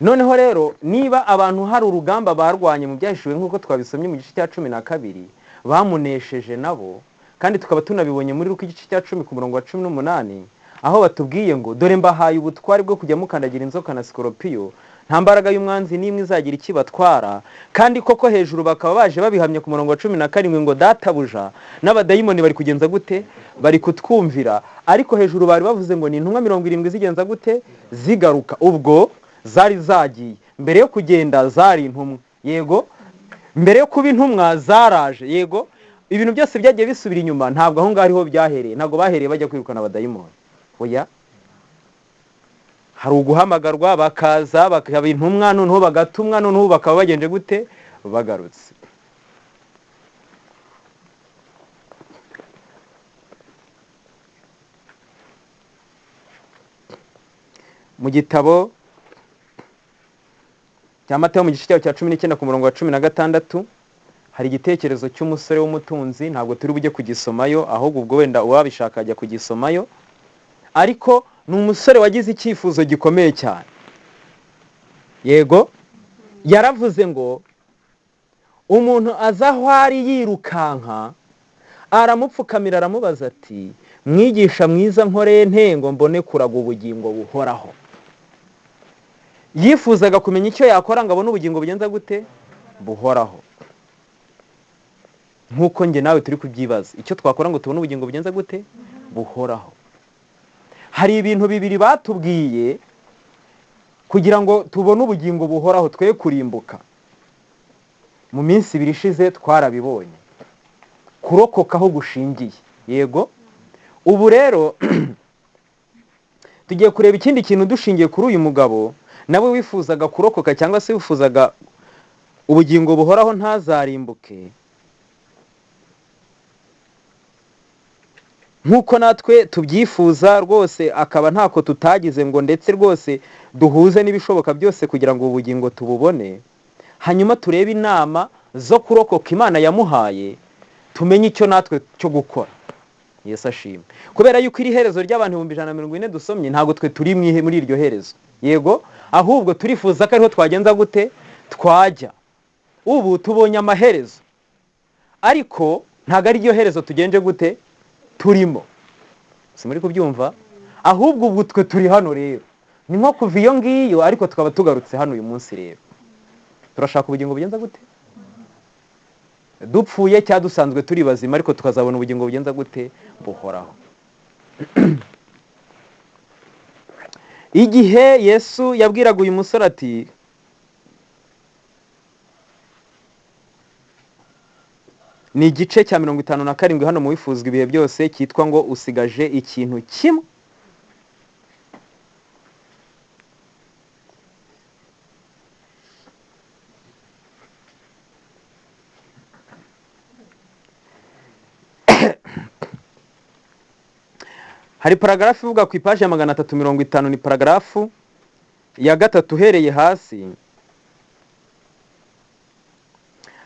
Noneho rero niba abantu hari urugamba barwanye mu byahishuwe nk'uko twabisomye mu gice cya 12, bamunesheje nabo, kandi tukaba tunabibonye muri Luka igice cya 10 ku murongo wa 18, aho batubwiye ngo dore mbahaye ubutware bwo kujya mukandagira inzoka na sikoropiyo, nta mbaraga y'umwanzi n'imwe izagira ikibatwara. Kandi koko hejuru bakaba baje babihamye ku murongo wa 17 ngo databuja n'abadayimoni bari kugenza gute? Bari kutwumvira. Ariko hejuru bari bavuze ngo ni intumwa 70 zigenza gute? Zigaruka. Ubwo zari zagiye. Mbere yo kugenda zari intumwa, yego. Mbere yo kuba intumwa zaraje, yego. Ibintu byose byagiye bisubira inyuma. Ntabwo aho ngaho ariho byahereye. Ntabwo bahereye bajya kwirukana abadayimoni. Oya. Hari uguhamagarwa bakaza bakaba intumwa, noneho bagatumwa, noneho bakaba bagenje gute? Bagarutse. mu gitabo cya Matayo mu gice cyaho cya 19 ku murongo wa 16 hari igitekerezo cy'umusore w'umutunzi, ntabwo turi bujye kugisomayo, ahubwo ubwo wenda uwabishaka ajya kugisomayo. Ariko ni umusore wagize icyifuzo gikomeye cyane. Yego, yaravuze ngo umuntu aza aho ari yirukanka, aramupfukamira aramubaza ati, mwigisha mwiza, nkoreye ntengo mbone kuraga ubugingo buhoraho. Yifuzaga kumenya icyo yakora ngo abone ubugingo bugenza gute? Buhoraho. Nk'uko njye nawe turi kubyibaza, icyo twakora ngo tubone ubugingo bugenza gute? Buhoraho. Hari ibintu bibiri batubwiye kugira ngo tubone ubugingo buhoraho, twe kurimbuka. Mu minsi ibiri ishize twarabibonye, kurokoka aho gushingiye. Yego, ubu rero tugiye kureba ikindi kintu dushingiye kuri uyu mugabo nawe wifuzaga kurokoka cyangwa se wifuzaga ubugingo buhoraho ntazarimbuke, nk'uko natwe tubyifuza rwose, akaba ntako tutagize ngo ndetse rwose duhuze n'ibishoboka byose kugira ngo ubugingo tububone. Hanyuma turebe inama zo kurokoka Imana yamuhaye, tumenye icyo natwe cyo gukora. Yesu ashimwe. Kubera yuko iri herezo ry'abantu 140 dusomye, ntabwo twe turi muri iryo herezo. Yego, ahubwo turifuza ko ariho twagenza gute? Twajya. Ubu tubonye amaherezo, ariko ntabwo ari iryo herezo tugenje gute? Turimo. Si muri kubyumva? Ahubwo ubu twe turi hano rero. Ni nko kuva iyo ngiyo, ariko tukaba tugarutse hano uyu munsi rero. Turashaka ubugingo bugenza gute? Dupfuye cyangwa dusanzwe turi bazima, ariko tukazabona ubugingo bugenza gute? Buhoraho. Igihe Yesu yabwiraga uyu musore ati, ni igice cya 57 hano mu wifuzwa ibihe byose, cyitwa ngo usigaje ikintu kimwe. Hari paragrafu ivuga ku ipaji ya 350, ni paragrafu ya 3 uhereye hasi.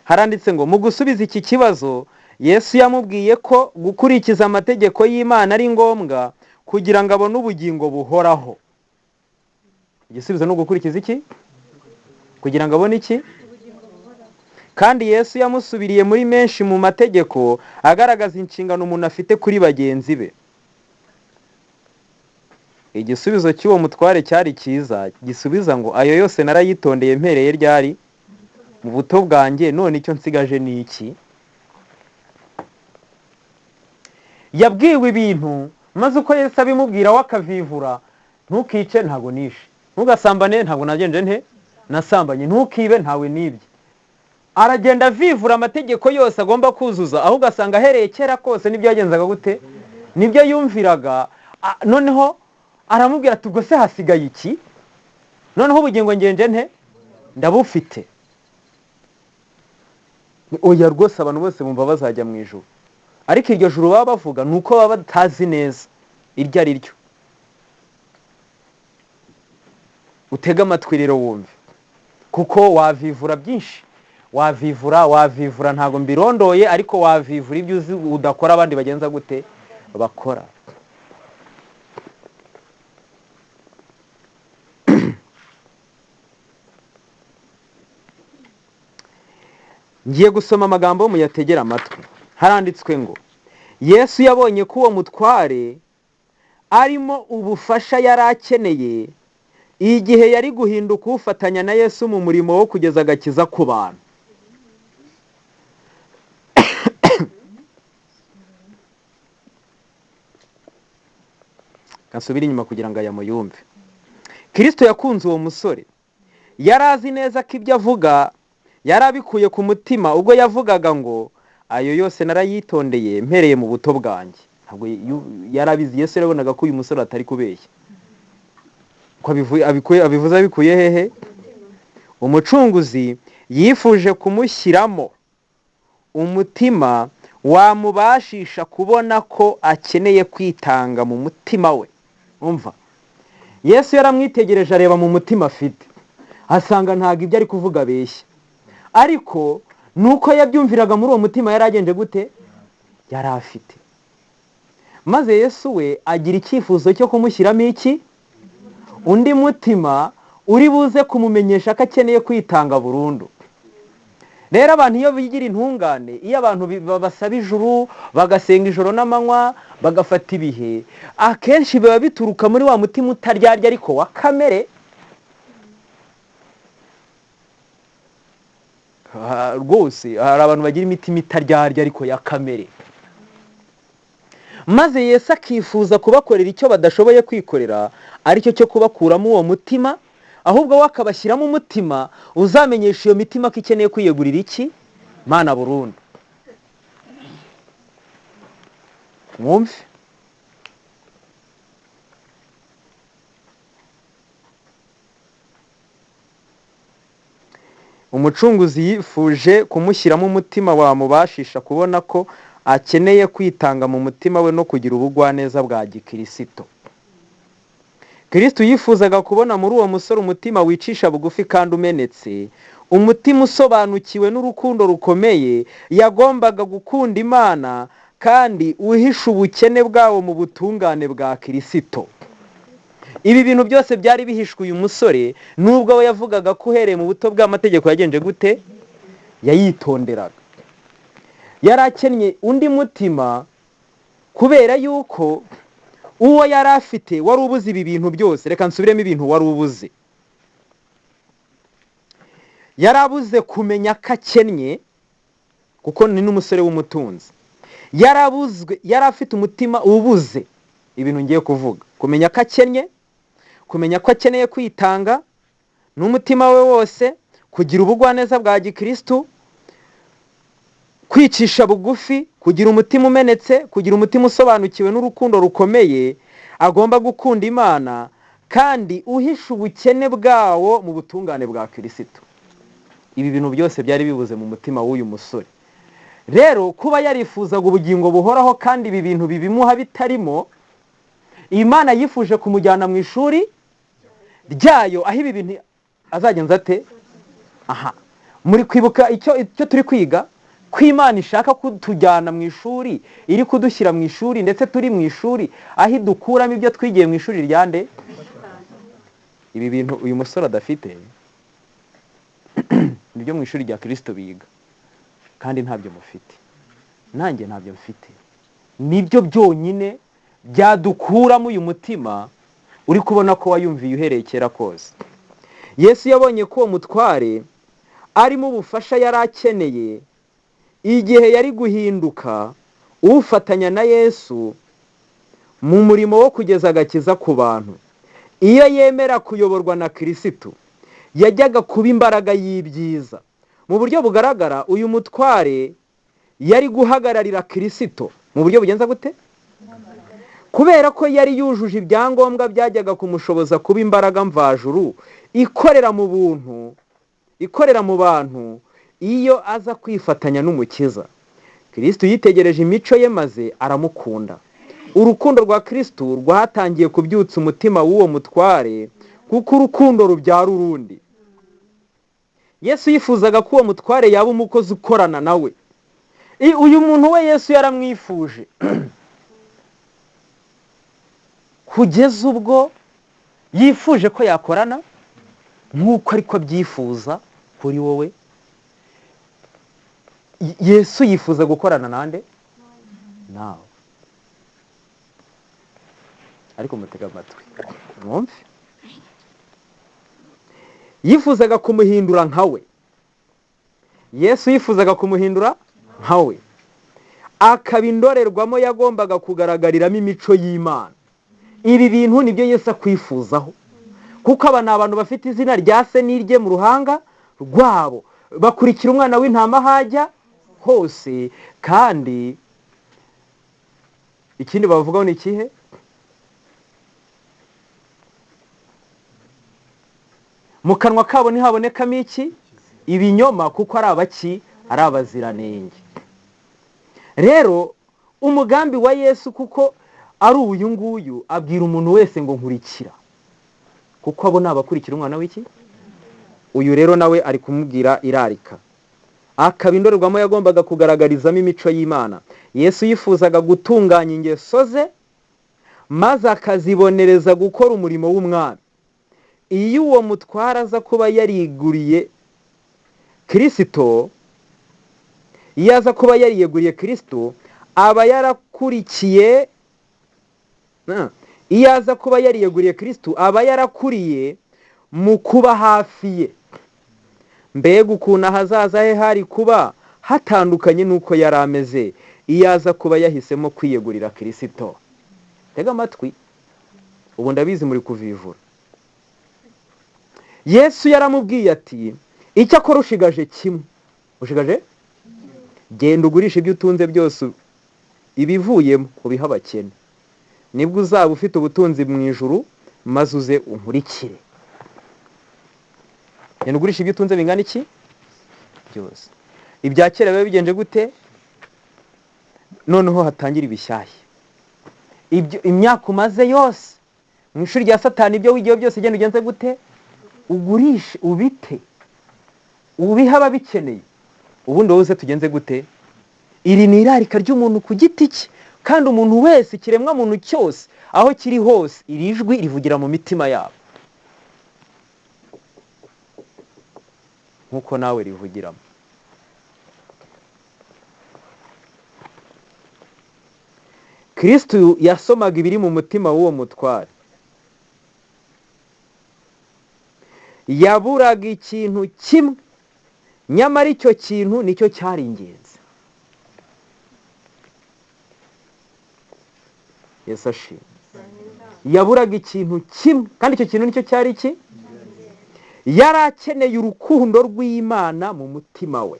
Haranditse ngo, mu gusubiza iki kibazo Yesu yamubwiye ko gukurikiza amategeko y'Imana ari ngombwa kugira ngo abone ubugingo buhoraho. Igisubizo no gukurikiza iki? Kugira ngo abone iki? Kandi Yesu yamusubiriye muri menshi mu mategeko agaragaza inshingano umuntu afite kuri bagenzi be. Igisubizo cy'uwo mutware cyari cyiza, gisubiza ngo, ayo yose narayitondeye mpereye ryari? Mu buto bwanjye, none icyo nsigaje ni iki? Yabwiwe ibintu, maze uko Yesu abimubwira wakavivura. Ntukice, ntago nishe. Ntugasambane, ntago nagenje nte? Nasambanye. Ntukibe, ntawe nibye. Aragenda avivura amategeko yose agomba kuzuza, aho ugasanga ahereye kera kose nibyo yagenzaga gute? Nibyo yumviraga. Noneho aramubwira ati, ubwo se hasigaye iki? Noneho ubugingo ngenje nte? Ndabufite. Oya rwose abantu bose bumva bazajya mu ijuru, ariko iryo juru baba bavuga nuko baba batazi neza iryo ari ryo. Utega amatwi rero wumve, kuko wavivura byinshi. Wavivura ntago mbirondoye, ariko wavivura ibyo uzi udakora abandi bagenza gute? Bakora. Ngiye gusoma amagambo muyategera amatwi. Haranditswe ngo, Yesu yabonye ko uwo mutware arimo ubufasha yari akeneye igihe yari guhinduka ufatanya na Yesu mu murimo wo kugeza agakiza ku bantu. Kasubira inyuma kugira ngo ayamuyumve. Kristo yakunze uwo musore. Yari azi neza ko ibyo avuga yarabikuye ku mutima ubwo yavugaga ngo, ayo yose narayitondeye mpereye mu buto bwanjye. Ntabwo yarabizi. Yesu yarabonaga ko uyu musore atari kubeshya. Ko abivuze abikuye hehe? Umucunguzi yifuje kumushyiramo umutima wamubashisha kubona ko akeneye kwitanga mu mutima we. Umva, Yesu yaramwitegereje areba mu mutima afite, asanga ntabwo ibyo ari kuvuga abeshya, ariko nuko yabyumviraga muri uwo mutima yari agenje gute, yari afite. Maze Yesu we agira icyifuzo cyo kumushyiramo iki, undi mutima uri buze kumumenyesha ko akeneye kwitanga burundu. Rero abantu iyo bigira intungane, iyo abantu basaba ijuru, bagasenga ijoro n'amanywa, bagafata ibihe, akenshi biba bituruka muri wa mutima utaryarya ariko wa kamere. Rwose hari abantu bagira imitima itaryarya ariko ya kamere. Maze Yesu akifuza kubakorera icyo badashoboye kwikorera, aricyo cyo kubakuramo uwo mutima, ahubwo we akabashyiramo umutima uzamenyesha iyo mitima ko ikeneye kwiyegurira iki, Mana burundu. Mwumve, Umucunguzi yifuje kumushyiramo umutima wamubashisha kubona ko akeneye kwitanga mu mutima we no kugira ubugwaneza bwa gikirisito. Kristo yifuzaga kubona muri uwo musore umutima wicisha bugufi kandi umenetse, umutima usobanukiwe n'urukundo rukomeye, yagombaga gukunda Imana kandi uhisha ubukene bwawo mu butungane bwa Kristo. Ibi bintu byose byari bihishwe uyu musore, nubwo we yavugaga ko uhereye mu buto bw'amategeko yagenje gute, yayitonderaga. Yari akennye undi mutima kubera yuko uwo yari afite wari ubuze ibi bintu byose. Reka nsubiremo ibintu wari ubuze. Yari abuze kumenya ko akennye, kuko ni n'umusore w'umutunzi. Yari afite umutima ubuze ibintu ngiye kuvuga: kumenya ko akennye, kumenya ko akeneye kwitanga n'umutima we wose, kugira ubugwaneza bwa gikristo, kwicisha bugufi, kugira umutima umenetse, kugira umutima usobanukiwe n'urukundo rukomeye, agomba gukunda Imana kandi uhisha ubukene bwawo mu butungane bwa Kristo. Ibi bintu byose byari bibuze mu mutima w'uyu musore. Rero kuba yarifuzaga ubugingo buhoraho kandi ibi bintu bibimuha bitarimo, Imana yifuje kumujyana mu ishuri ryayo, aho ibi bintu azagenza ate. Muri kwibuka icyo turi kwiga, ko Imana ishaka kutujyana mu ishuri, iri kudushyira mu ishuri, ndetse turi mu ishuri aho idukuramo ibyo twigiye mu ishuri ryande. Ibi bintu uyu musore adafite nibyo mu ishuri rya Kristo biga, kandi ntabyo mufite, nanjye ntabyo mfite. Nibyo byonyine byadukuramo uyu mutima uri kubona ko wayumviye uhereye kera kose. Yesu yabonye ko uwo mutware arimo ubufasha yari akeneye igihe yari guhinduka ufatanya na Yesu mu murimo wo kugeza agakiza ku bantu. Iyo yemera kuyoborwa na Kristo, yajyaga kuba imbaraga y'ibyiza. Mu buryo bugaragara, uyu mutware yari guhagararira Kristo mu buryo bugenza gute? Kubera ko yari yujuje ibyangombwa byajyaga kumushoboza kuba imbaraga mvajuru ikorera mu buntu, ikorera mu bantu, iyo aza kwifatanya n'umukiza. Kristo yitegereje imico ye maze aramukunda. Urukundo rwa Kristo rwatangiye kubyutsa umutima w'uwo mutware, kuko urukundo rubyara urundi. Yesu yifuzaga ko uwo mutware yaba umukozi ukorana nawe. Uyu muntu we Yesu yaramwifuje kugeza ubwo yifuje ko yakorana nk'uko ariko byifuza kuri wowe. Yesu yifuza gukorana nande? Nawe. Ariko mutega amatwi mwumve. Yifuzaga kumuhindura nkawe. Yesu yifuzaga kumuhindura nkawe, akaba indorerwamo yagombaga kugaragariramo imico y'Imana. Ibi bintu nibyo Yesu akwifuzaho, kuko aba ni abantu bafite izina rya se n'irye mu ruhanga rwabo, bakurikira umwana w'intama hajya hose. Kandi ikindi bavugaho ni ikihe? Mu kanwa kabo ntihabonekamo iki? Ibinyoma, kuko ari abaki? Ari abaziranenge. Rero umugambi wa Yesu kuko ari uyu nguyu, abwira umuntu wese ngo nkurikira. kuko abo ni abakurikira umwana w'iki. Uyu rero nawe ari kumubwira irarika, akaba indorerwamo yagombaga kugaragarizamo imico y'Imana. Yesu yifuzaga gutunganya ingeso ze maze akazibonereza gukora umurimo w'umwami. Iyo uwo mutwara aza kuba yariguriye Kristo, iyo aza kuba yariyeguriye Kristo aba yarakurikiye, iyo aza kuba yariyeguriye Kristo aba yarakuriye mu kuba hafi ye. Mbega ukuntu ahazaza he hari kuba hatandukanye n'uko yari ameze iyo aza kuba yahisemo kwiyegurira Kristo. Tega amatwi, ubu ndabizi muri kuvivura. Yesu yaramubwiye ati, icyo akora ushigaje kimwe. Ushigaje? Genda ugurisha ibyo utunze byose, ibivuyemo ubihe abakene, nibwo uzaba ufite ubutunzi mu ijuru, maze uze unkurikire. Genda ugurisha ibyo utunze bingana iki? Byose. Ibya kera biba bigenje gute? Noneho hatangira ibishyashya. Ibyo imyaka umaze yose mu ishuri rya Satani, ibyo wigiye byose genda ugenze gute? Ugurishe, ubite, ubihe ababikeneye. Ubundi wowe uze tugenze gute? Iri ni irarika ry'umuntu ku giti cye, kandi umuntu wese, ikiremwa muntu cyose aho kiri hose, iri jwi rivugira mu mitima yabo nk'uko nawe rivugiramo. Kristo yasomaga ibiri mu mutima w'uwo mutware. Yaburaga ikintu kimwe, nyamara icyo kintu nicyo cyari ingenzi. Yesu ashimwe. Yaburaga ikintu kimwe, kandi icyo kintu nicyo cyari iki? Yari akeneye urukundo rw'Imana mu mutima we.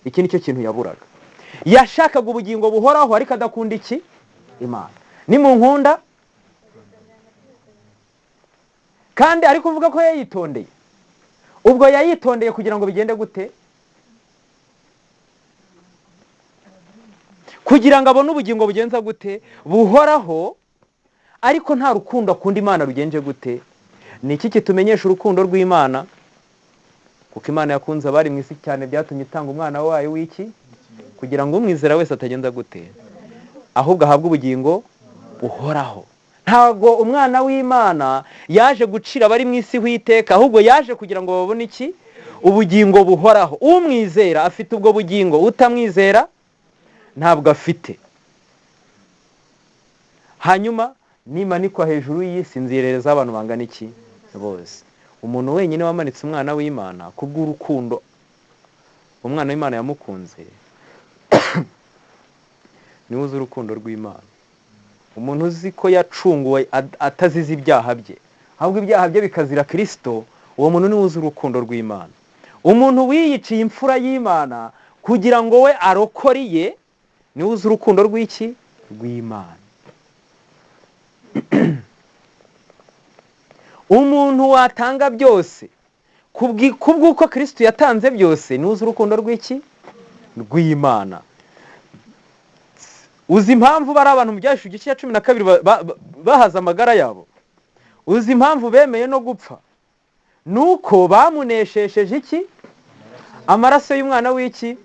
Iki nicyo kintu yaburaga. Yashakaga ubugingo buhoraho, ariko adakunda iki? Imana. Ni mu nkunda, kandi ari kuvuga ko yayitondeye. Ubwo yayitondeye kugira ngo bigende gute? Kugira ngo abone ubugingo bugenza gute? Buhoraho, ariko nta rukundo akunda Imana rugenje gute? Ni iki kitumenyesha urukundo rw'Imana? Kuko Imana yakunze abari mu isi cyane byatumye itanga umwana wayo w'iki? Kugira ngo umwizera wese atagenza gute? Ahubwo ahabwe ubugingo buhoraho. Ntabwo umwana w'Imana yaje gucira abari mu isi w'iteka, ahubwo yaje kugira ngo babone iki? Ubugingo buhoraho. Umwizera afite ubwo bugingo, utamwizera ntabwo afite. Hanyuma nimanikwa hejuru y'isi, nzirereza abantu bangana iki? Bose. Umuntu wenyine wamanitse umwana w'Imana kubw'urukundo umwana w'Imana yamukunze, niwe uzi urukundo rw'Imana. Umuntu uzi ko yacunguwe atazize ibyaha bye, ahubwo ibyaha bye bikazira Kristo, uwo muntu niwe uzi urukundo rw'Imana. Umuntu wiyiciye imfura y'Imana kugira ngo we arokoriye, niwe uzi urukundo rw'iki? Rw'Imana. Umuntu watanga byose kubw'uko Kristo yatanze byose, niwe uzi urukundo rw'iki? Rw'Imana. Uzi impamvu bari abantu mu Byahishuriwe igice cya 12 bahaza amagara yabo? Uzi impamvu bemeye no gupfa? Nuko bamuneshesheje iki? Amaraso y'umwana w'iki?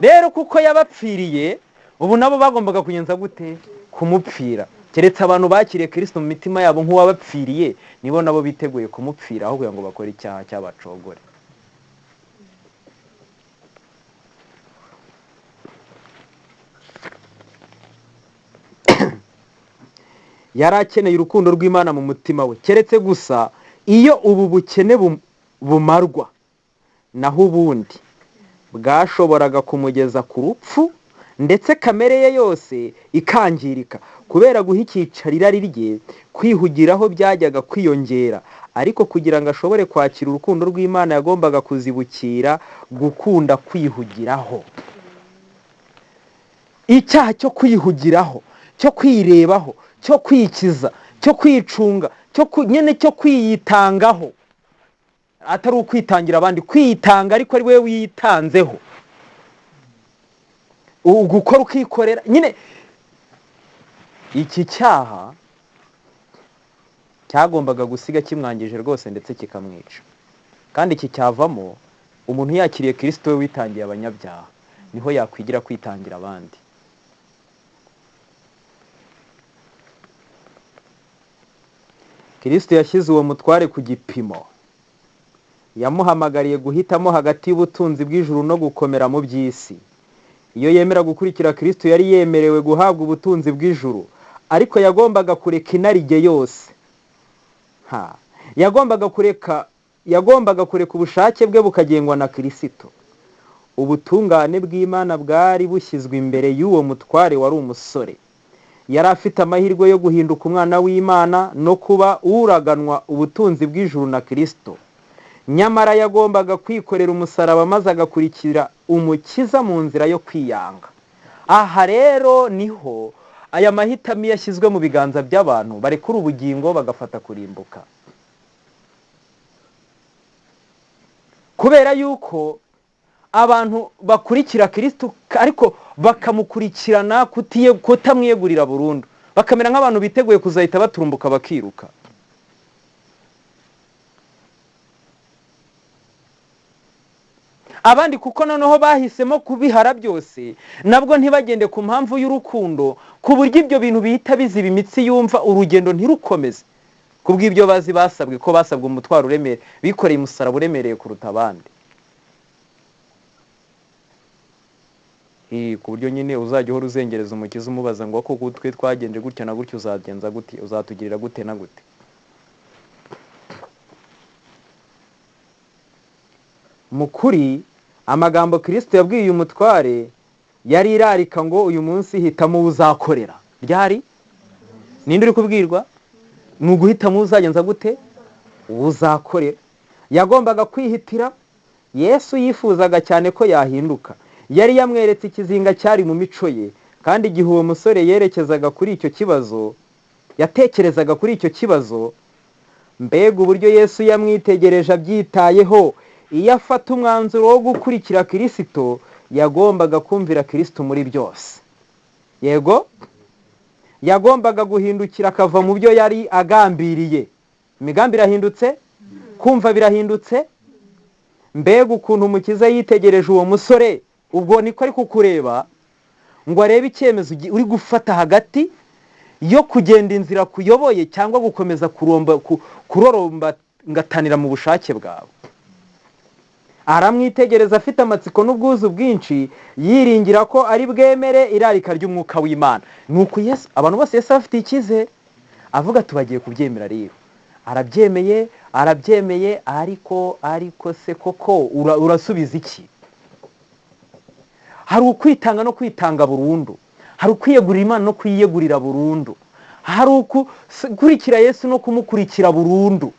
Rero kuko yabapfiriye, ubu nabo bagombaga kugenza gute? Kumupfira. Keretse abantu bakiriye Kristo mu mitima yabo nk'uwabapfiriye, nibo nabo biteguye kumupfira aho kugira ngo bakore icyaha cy'abacogore. Yari akeneye urukundo rw'Imana mu mutima we. Keretse gusa iyo ubu bukene bumarwa, naho ubundi bwashoboraga kumugeza ku rupfu, ndetse kamere ye yose ikangirika kubera guha icyicaro irari rye, kwihugiraho byajyaga kwiyongera. Ariko kugira ngo ashobore kwakira urukundo rw'Imana yagombaga kuzibukira gukunda kwihugiraho. Icyaha cyo kwihugiraho, cyo kwirebaho, cyo kwikiza, cyo kwicunga, nyine cyo kwiyitangaho, atari ukwitangira abandi, kwitanga ariko ari we witanzeho, gukora ukikorera. Nyine iki cyaha cyagombaga gusiga kimwangije rwose ndetse kikamwica. Kandi iki cyavamo umuntu yakiriye Kristo we witangiye abanyabyaha, niho yakwigira kwitangira abandi. Kristo yashyize uwo mutware ku gipimo, yamuhamagariye guhitamo hagati y'ubutunzi bw'ijuru no gukomera mu by'isi. Iyo yemera gukurikira Kristo yari yemerewe guhabwa ubutunzi bw'ijuru, ariko yagombaga kureka inarijye yose. Yagombaga kureka ubushake bwe bukagengwa na Kristo. Ubutungane bw'Imana bwari bushyizwe imbere y'uwo mutware wari umusore. Yari afite amahirwe yo guhinduka umwana w'Imana no kuba uraganwa ubutunzi bw'ijuru na Kristo. Nyamara yagombaga kwikorera umusaraba maze agakurikira umukiza mu nzira yo kwiyanga. Aha rero niho aya mahitamo yashyizwe mu biganza by'abantu barekura ubugingo bagafata kurimbuka. Kubera yuko abantu bakurikira Kristo ariko bakamukurikirana kutamwiyegurira burundu, bakamera nk'abantu biteguye kuzahita baturumbuka bakiruka. Abandi kuko noneho bahisemo kubihara byose, nabwo ntibagende ku mpamvu y'urukundo, ku buryo ibyo bintu bihita biziba imitsi yumva urugendo ntirukomeze. Kubw'ibyo bazi basabwe ko basabwe umutwaro uremereye, bikoreye umusaraba uremereye kuruta abandi. Ku buryo nyine uzajya uhora uzengereza umukiza umubaza ngo koko twe twagenje gutya na gutya uzagenza gute, uzatugirira gute na gute. Mukuri amagambo Kristo yabwiye uyu mutware yari irarika ngo uyu munsi hitamo uzakorera. Ryari? Ninde uri kubwirwa? Ni uguhitamo uzagenza gute? Uzakorera. Yagombaga kwihitira. Yesu yifuzaga cyane ko yahinduka. Yari yamweretse ikizinga cyari mu mico ye, kandi igihe uwo musore yerekezaga kuri icyo kibazo, yatekerezaga kuri icyo kibazo, mbega uburyo Yesu yamwitegereje abyitayeho. Iyo afata umwanzuro wo gukurikira Kristo, yagombaga kumvira Kristo muri byose. Yego, yagombaga guhindukira akava mu byo yari agambiriye. Imigambi irahindutse, kumva birahindutse. Mbega ukuntu umukiza yitegereje uwo musore, ubwo niko ari kukureba ngo arebe icyemezo uri gufata hagati yo kugenda inzira kuyoboye cyangwa gukomeza kurorombatanira mu bushake bwawe. Aramwitegereza afite amatsiko n'ubwuzu bwinshi, yiringira ko ari bwemere irarika ry'umwuka w'Imana. Nuko Yesu, abantu bose Yesu afite ikize, avuga tubagiye kubyemera rero. Arabyemeye ariko se koko urasubiza iki? Hari ukwitanga no kwitanga burundu, hari ukwiyegurira Imana no kwiyegurira burundu, hari ukurikira Yesu no kumukurikira burundu.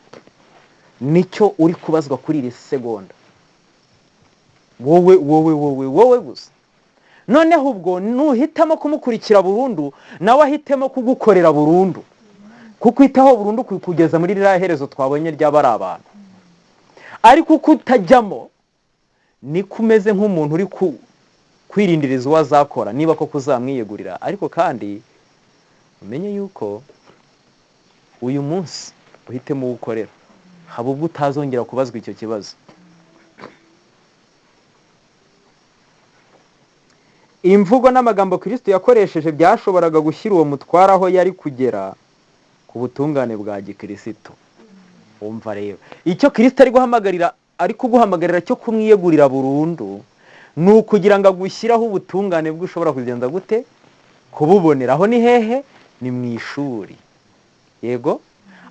Nicyo uri kubazwa kuri iri segonda. Wowe gusa. Noneho ubwo nuhitamo kumukurikira burundu, nawe ahitemo kugukorera burundu. Kukwitaho burundu kugeza muri ririya herezo twabonye ry'aba ari abantu. Ariko uko utajyamo ni kumeze nk'umuntu uri kwirindiriza uwo azakora niba koko uzamwiyegurira. Ariko kandi umenye yuko uyu munsi uhitemo gukorera, haba ubwo utazongera kubazwa icyo kibazo. Imvugo n'amagambo Kristo yakoresheje byashoboraga gushyira uwo mutwara aho yari kugera ku butungane bwa gikristo. Umva rero, icyo Kristo ari kuguhamagarira cyo kumwiyegurira burundu, ni ukugira ngo agushyiraho ubutungane bwe ushobora kugenda gute? Kububoneraho ni hehe? Ni mu ishuri. Yego,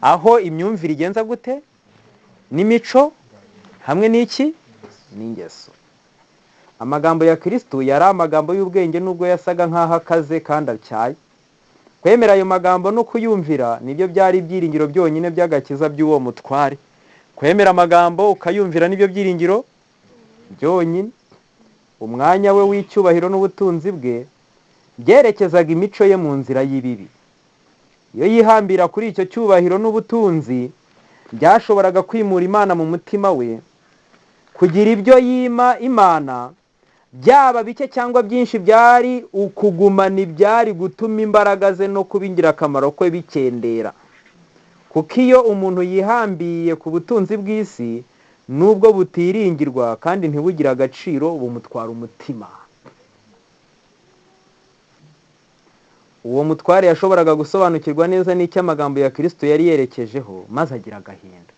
aho imyumvire igenza gute? N'imico hamwe n'iki? N'ingeso. Amagambo ya Kristo yari amagambo y'ubwenge nubwo yasaga nk'aho akaze kandi atyaye. Kwemera ayo magambo no kuyumvira nibyo byari ibyiringiro byonyine by'agakiza by'uwo mutware. Kwemera amagambo ukayumvira nibyo byiringiro byonyine. Umwanya we w'icyubahiro n'ubutunzi bwe byerekezaga imico ye mu nzira y'ibibi. Iyo yihambira kuri icyo cyubahiro n'ubutunzi, byashoboraga kwimura Imana mu mutima we, kugira ibyo yima Imana, byaba bike cyangwa byinshi, byari ukugumana ibyari gutuma imbaraga ze no kuba ingirakamaro kwe bikendera. kuko iyo umuntu yihambiye ku butunzi bw'isi nubwo butiringirwa kandi ntibugire agaciro bumutwara umutima. Uwo mutware yashoboraga gusobanukirwa neza n'icyo amagambo ya Kristo yari yerekejeho maze agira agahinda.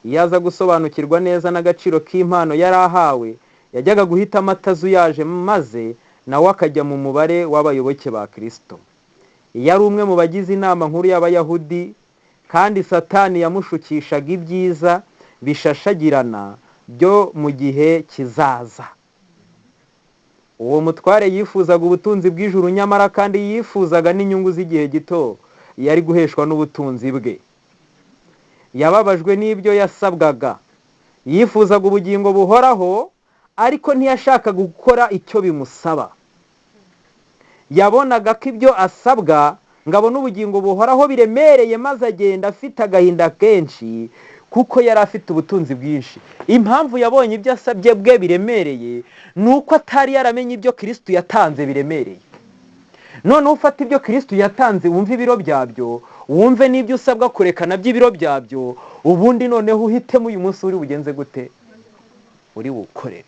Iyo aza gusobanukirwa neza n'agaciro k'impano yari ahawe, yajyaga guhitamo atazuyaje maze nawe akajya mu mubare w'abayoboke ba Kristo. Iyo ari umwe mu bagize inama nkuru y'Abayahudi kandi Satani yamushukishaga ibyiza bishashagirana byo mu gihe kizaza. Uwo mutware yifuzaga ubutunzi bw'ijuru, nyamara kandi yifuzaga n'inyungu z'igihe gito yari guheshwa n'ubutunzi bwe. Yababajwe n'ibyo yasabwaga, yifuzaga ubugingo buhoraho, ariko ntiyashakaga gukora icyo bimusaba. Yabonaga ko ibyo asabwa ngo abone ubugingo buhoraho biremereye, maze agenda afite agahinda kenshi kuko yari afite ubutunzi bwinshi. Impamvu yabonye ibyo asabye bwe biremereye nuko atari yaramenye ibyo Kristo yatanze biremereye. Noneho ufata ibyo Kristo yatanze, wumve ibiro byabyo, wumve n'ibyo usabwa kurekana by'ibiro byabyo, ubundi noneho uhitemo uyu munsi uri bugenze gute, uri bukorere,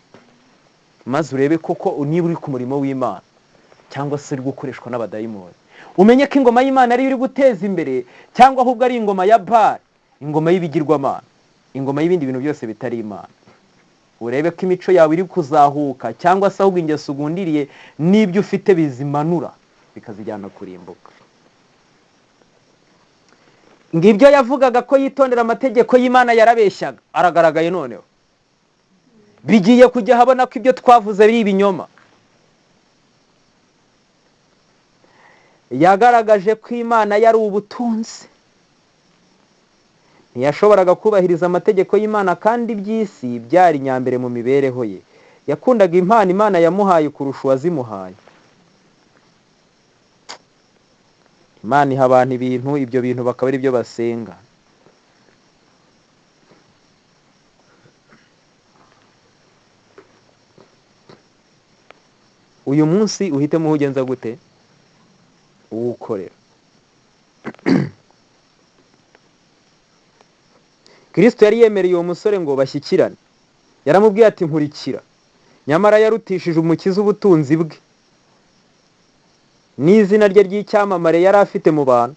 maze urebe koko niba uri ku murimo w'Imana cyangwa se uri gukoreshwa n'abadayimoni. Umenye ko ingoma y'Imana ari iri guteza imbere cyangwa ahubwo ari ingoma ya Bali, ingoma y'ibigirwamana, ingoma y'ibindi bintu byose bitari Imana. Urebe ko imico yawe iri kuzahuka cyangwa se ahubwo ingeso ugundiriye n'ibyo ufite bizimanura bikazijyana kurimbuka. Ngibyo yavugaga ko yitondera amategeko y'Imana yarabeshyaga, aragaragaye noneho. Bigiye kujya habona ko ibyo twavuze ari ibinyoma. Yagaragaje ko Imana yari ubutunzi. Ntiyashoboraga kubahiriza amategeko y'Imana kandi iby'isi byari nyambere mu mibereho ye. Yakundaga impano Imana yamuhaye kurusha uwazimuhaye. Imana iha abantu ibintu, ibyo bintu bakaba ari byo basenga. Uyu munsi uhitemo ugenza gute? Uwukorera. Kristo yari yemereye uwo musore ngo bashyikirane. Yaramubwiye ati nkurikira. Nyamara yarutishije umukiza ubutunzi bwe n'izina rye ry'icyamamare yari afite mu bantu.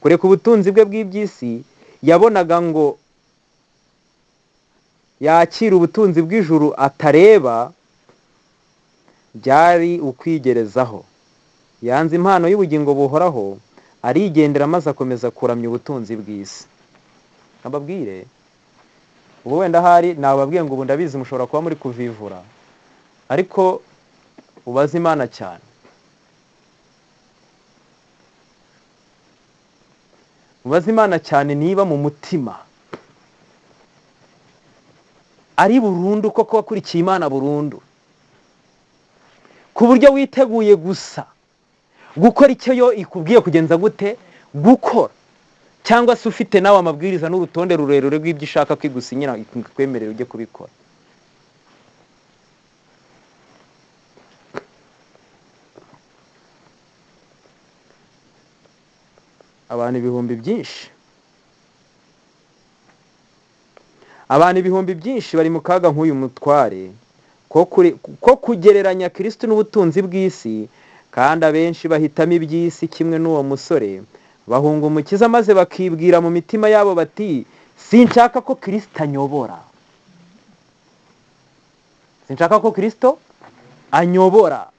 Kureka ubutunzi bwe bw'iby'isi, yabonaga ngo yakira ubutunzi bw'ijuru atareba, byari ukwigerezaho. Yanze impano y'ubugingo buhoraho, arigendera maze akomeza kuramya ubutunzi bw'isi. Nababwire, ubu wenda hari nababwiye ngo ubu ndabizi mushobora kuba muri kuvivura, ariko ubaze Imana cyane. Ubaze Imana cyane niba mu mutima ari burundu koko wakurikiye Imana burundu, ku buryo witeguye gusa gukora icyo yo ikubwiye kugenza gute, gukora, cyangwa se ufite nawe amabwiriza n'urutonde rurerure rw'ibyo ishaka kwigusinyira ikwemerera ujye kubikora. Abantu ibihumbi byinshi bari mu kaga nk'uyu mutware ko kugereranya Kristo n'ubutunzi bw'isi, kandi abenshi bahitamo iby'isi kimwe n'uwo musore, bahunga umukiza maze bakibwira mu mitima yabo bati sinshaka ko Kristo anyobora. Sinshaka ko Kristo anyobora.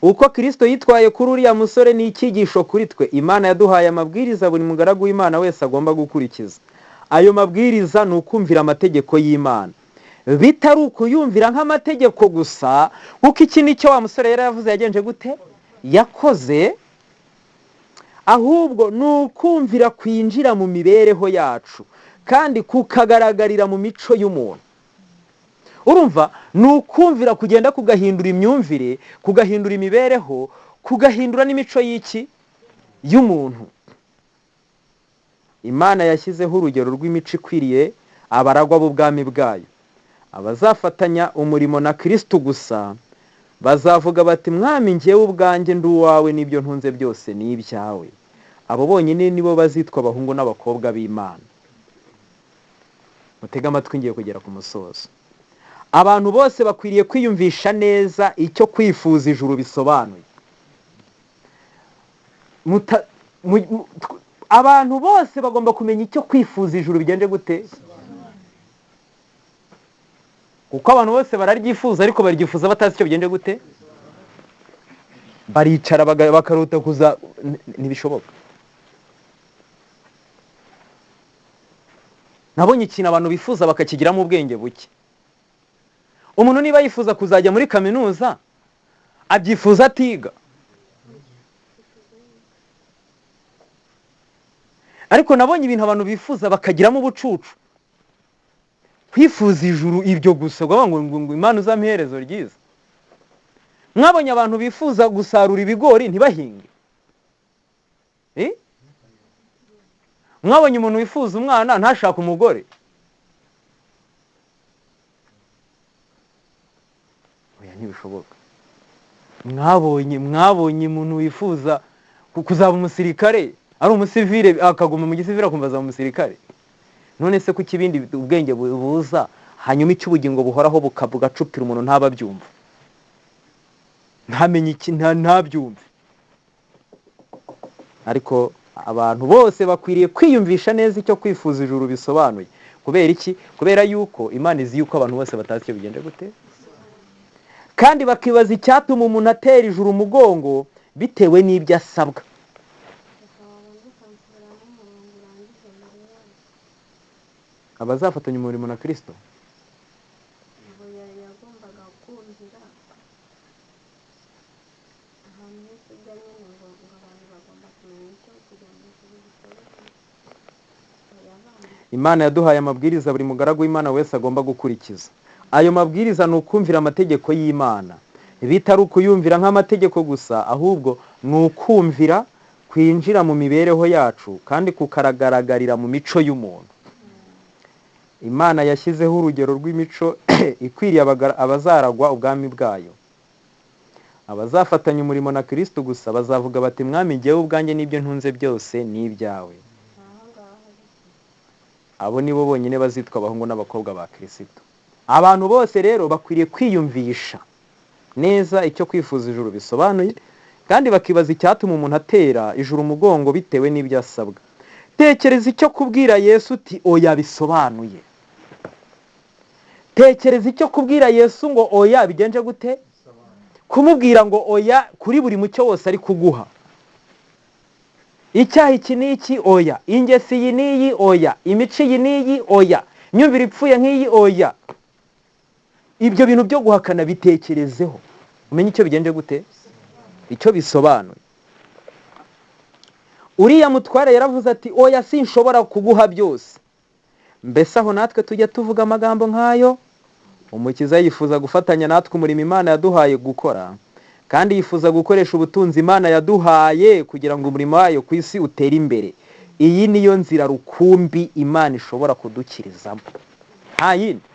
Uko Kristo yitwaye kuri uriya musore ni icyigisho kuri twe. Imana yaduhaye amabwiriza buri mugaragu w'Imana wese agomba gukurikiza. Ayo mabwiriza ni ukumvira amategeko y'Imana, bitari ukuyumvira nk'amategeko gusa, kuko iki nicyo wa musore yari yavuze yagenje gute, yakoze, ahubwo ni ukumvira kwinjira mu mibereho yacu kandi kukagaragarira mu mico y'umuntu. Urumva, ni ukumvira kugenda kugahindura imyumvire, kugahindura imibereho, kugahindura n'imico y'iki y'umuntu. Imana yashyizeho urugero rw'imico ikwiriye abaragwa b'ubwami bwayo. Abazafatanya umurimo na Kristo gusa bazavuga bati mwami njyewe ubwanjye ndi uwawe n'ibyo ntunze byose ni ibyawe. Abo bonyine nibo bazitwa abahungu n'abakobwa b'Imana. Mutega amatwi ngiye kugera ku musozo. Abantu bose bakwiriye kwiyumvisha neza icyo kwifuza ijuru bisobanuye. Abantu bose bagomba kumenya icyo kwifuza ijuru bigenje gute. Kuko abantu bose bararyifuza ariko baryifuza batazi icyo bigenje gute. Baricara bakarota kuza, ntibishoboka. Nabonye ikintu abantu bifuza bakakigiramo ubwenge buke. Umuntu niba yifuza kuzajya muri kaminuza abyifuza atiga, ariko nabonye ibintu abantu bifuza bakagiramo ubucucu. Kwifuza ijuru ibyo gusa ngo Imana uzampa iherezo ryiza. Mwabonye abantu bifuza gusarura ibigori ntibahinge. Mwabonye umuntu wifuza umwana ntashaka umugore. Oya, ntibishoboka. Mwabonye umuntu wifuza kuzaba umusirikare, ari umusivile akaguma mu gisivile akumva azaba umusirikare. None se kuki ibindi ubwenge buza hanyuma icy'ubugingo buhoraho bugacupira umuntu ntababyumva, ntamenye iki, ntabyumve. Ariko abantu bose bakwiriye kwiyumvisha neza icyo kwifuza ijuru bisobanuye. Kubera iki? Kubera yuko Imana izi yuko abantu bose batazi icyo bigenda gute, kandi bakibaza icyatuma umuntu atera ijuru umugongo bitewe n'ibyo asabwa. Abazafatanya umurimo na Kristo Imana yaduhaye amabwiriza buri mugaragu w'Imana wese agomba gukurikiza. Ayo mabwiriza ni ukumvira amategeko y'Imana, bitari ukuyumvira nk'amategeko gusa, ahubwo ni ukumvira kwinjira mu mibereho yacu kandi kukagaragarira mu mico y'umuntu. Imana yashyizeho urugero rw'imico ikwiriye abazaragwa ubwami bwayo. Abazafatanya umurimo na Kristo gusa bazavuga bati mwami njyewe ubwanjye n'ibyo ntunze byose ni ibyawe. Abo nibo bonyine bazitwa abahungu n'abakobwa ba Kristo. Abantu bose rero bakwiriye kwiyumvisha neza icyo kwifuza ijuru bisobanuye, kandi bakibaza icyatuma umuntu atera ijuru umugongo bitewe n'ibyo asabwa. Tekereza icyo kubwira Yesu uti oya bisobanuye. Tekereza icyo kubwira Yesu ngo oya bigenje gute. Kumubwira ngo oya kuri buri mucyo wose ari kuguha. Icyaha iki n'iki oya, ingesi iyi n'iyi oya, imico iyi n'iyi oya, imyumvire ipfuye nk'iyi oya. Ibyo bintu byo guhakana bitekerezeho, umenye icyo bigenje gute, icyo bisobanuye. Uriya mutware yaravuze ati oya sinshobora kuguha byose. Mbese aho natwe tujya tuvuga amagambo nk'ayo? Umukiza yifuza gufatanya natwe umurimo Imana yaduhaye gukora, kandi yifuza gukoresha ubutunzi Imana yaduhaye kugira ngo umurimo wayo ku isi utere imbere. Iyi niyo nzira rukumbi Imana ishobora kudukirizamo, nta yindi.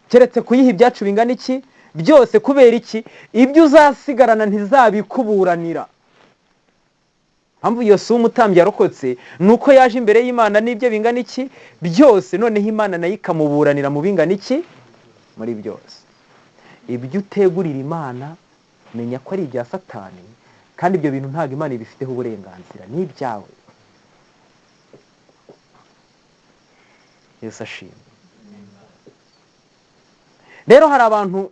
Keretse kuyiha ibyacu bingana iki byose. Kubera iki? Ibyo uzasigarana ntizabikuburanira. Mpamvu Yosuwa umutambyi yarokotse nuko yaje imbere y'Imana n'ibyo bingana iki byose, noneho Imana nayo ikamuburanira mu bingana iki muri byose. Ibyo utegurira Imana menya ko ari ibya Satani, kandi ibyo bintu ntabwo Imana ibifiteho uburenganzira, ni ibyawe. Yesu ashimwe. Rero hari abantu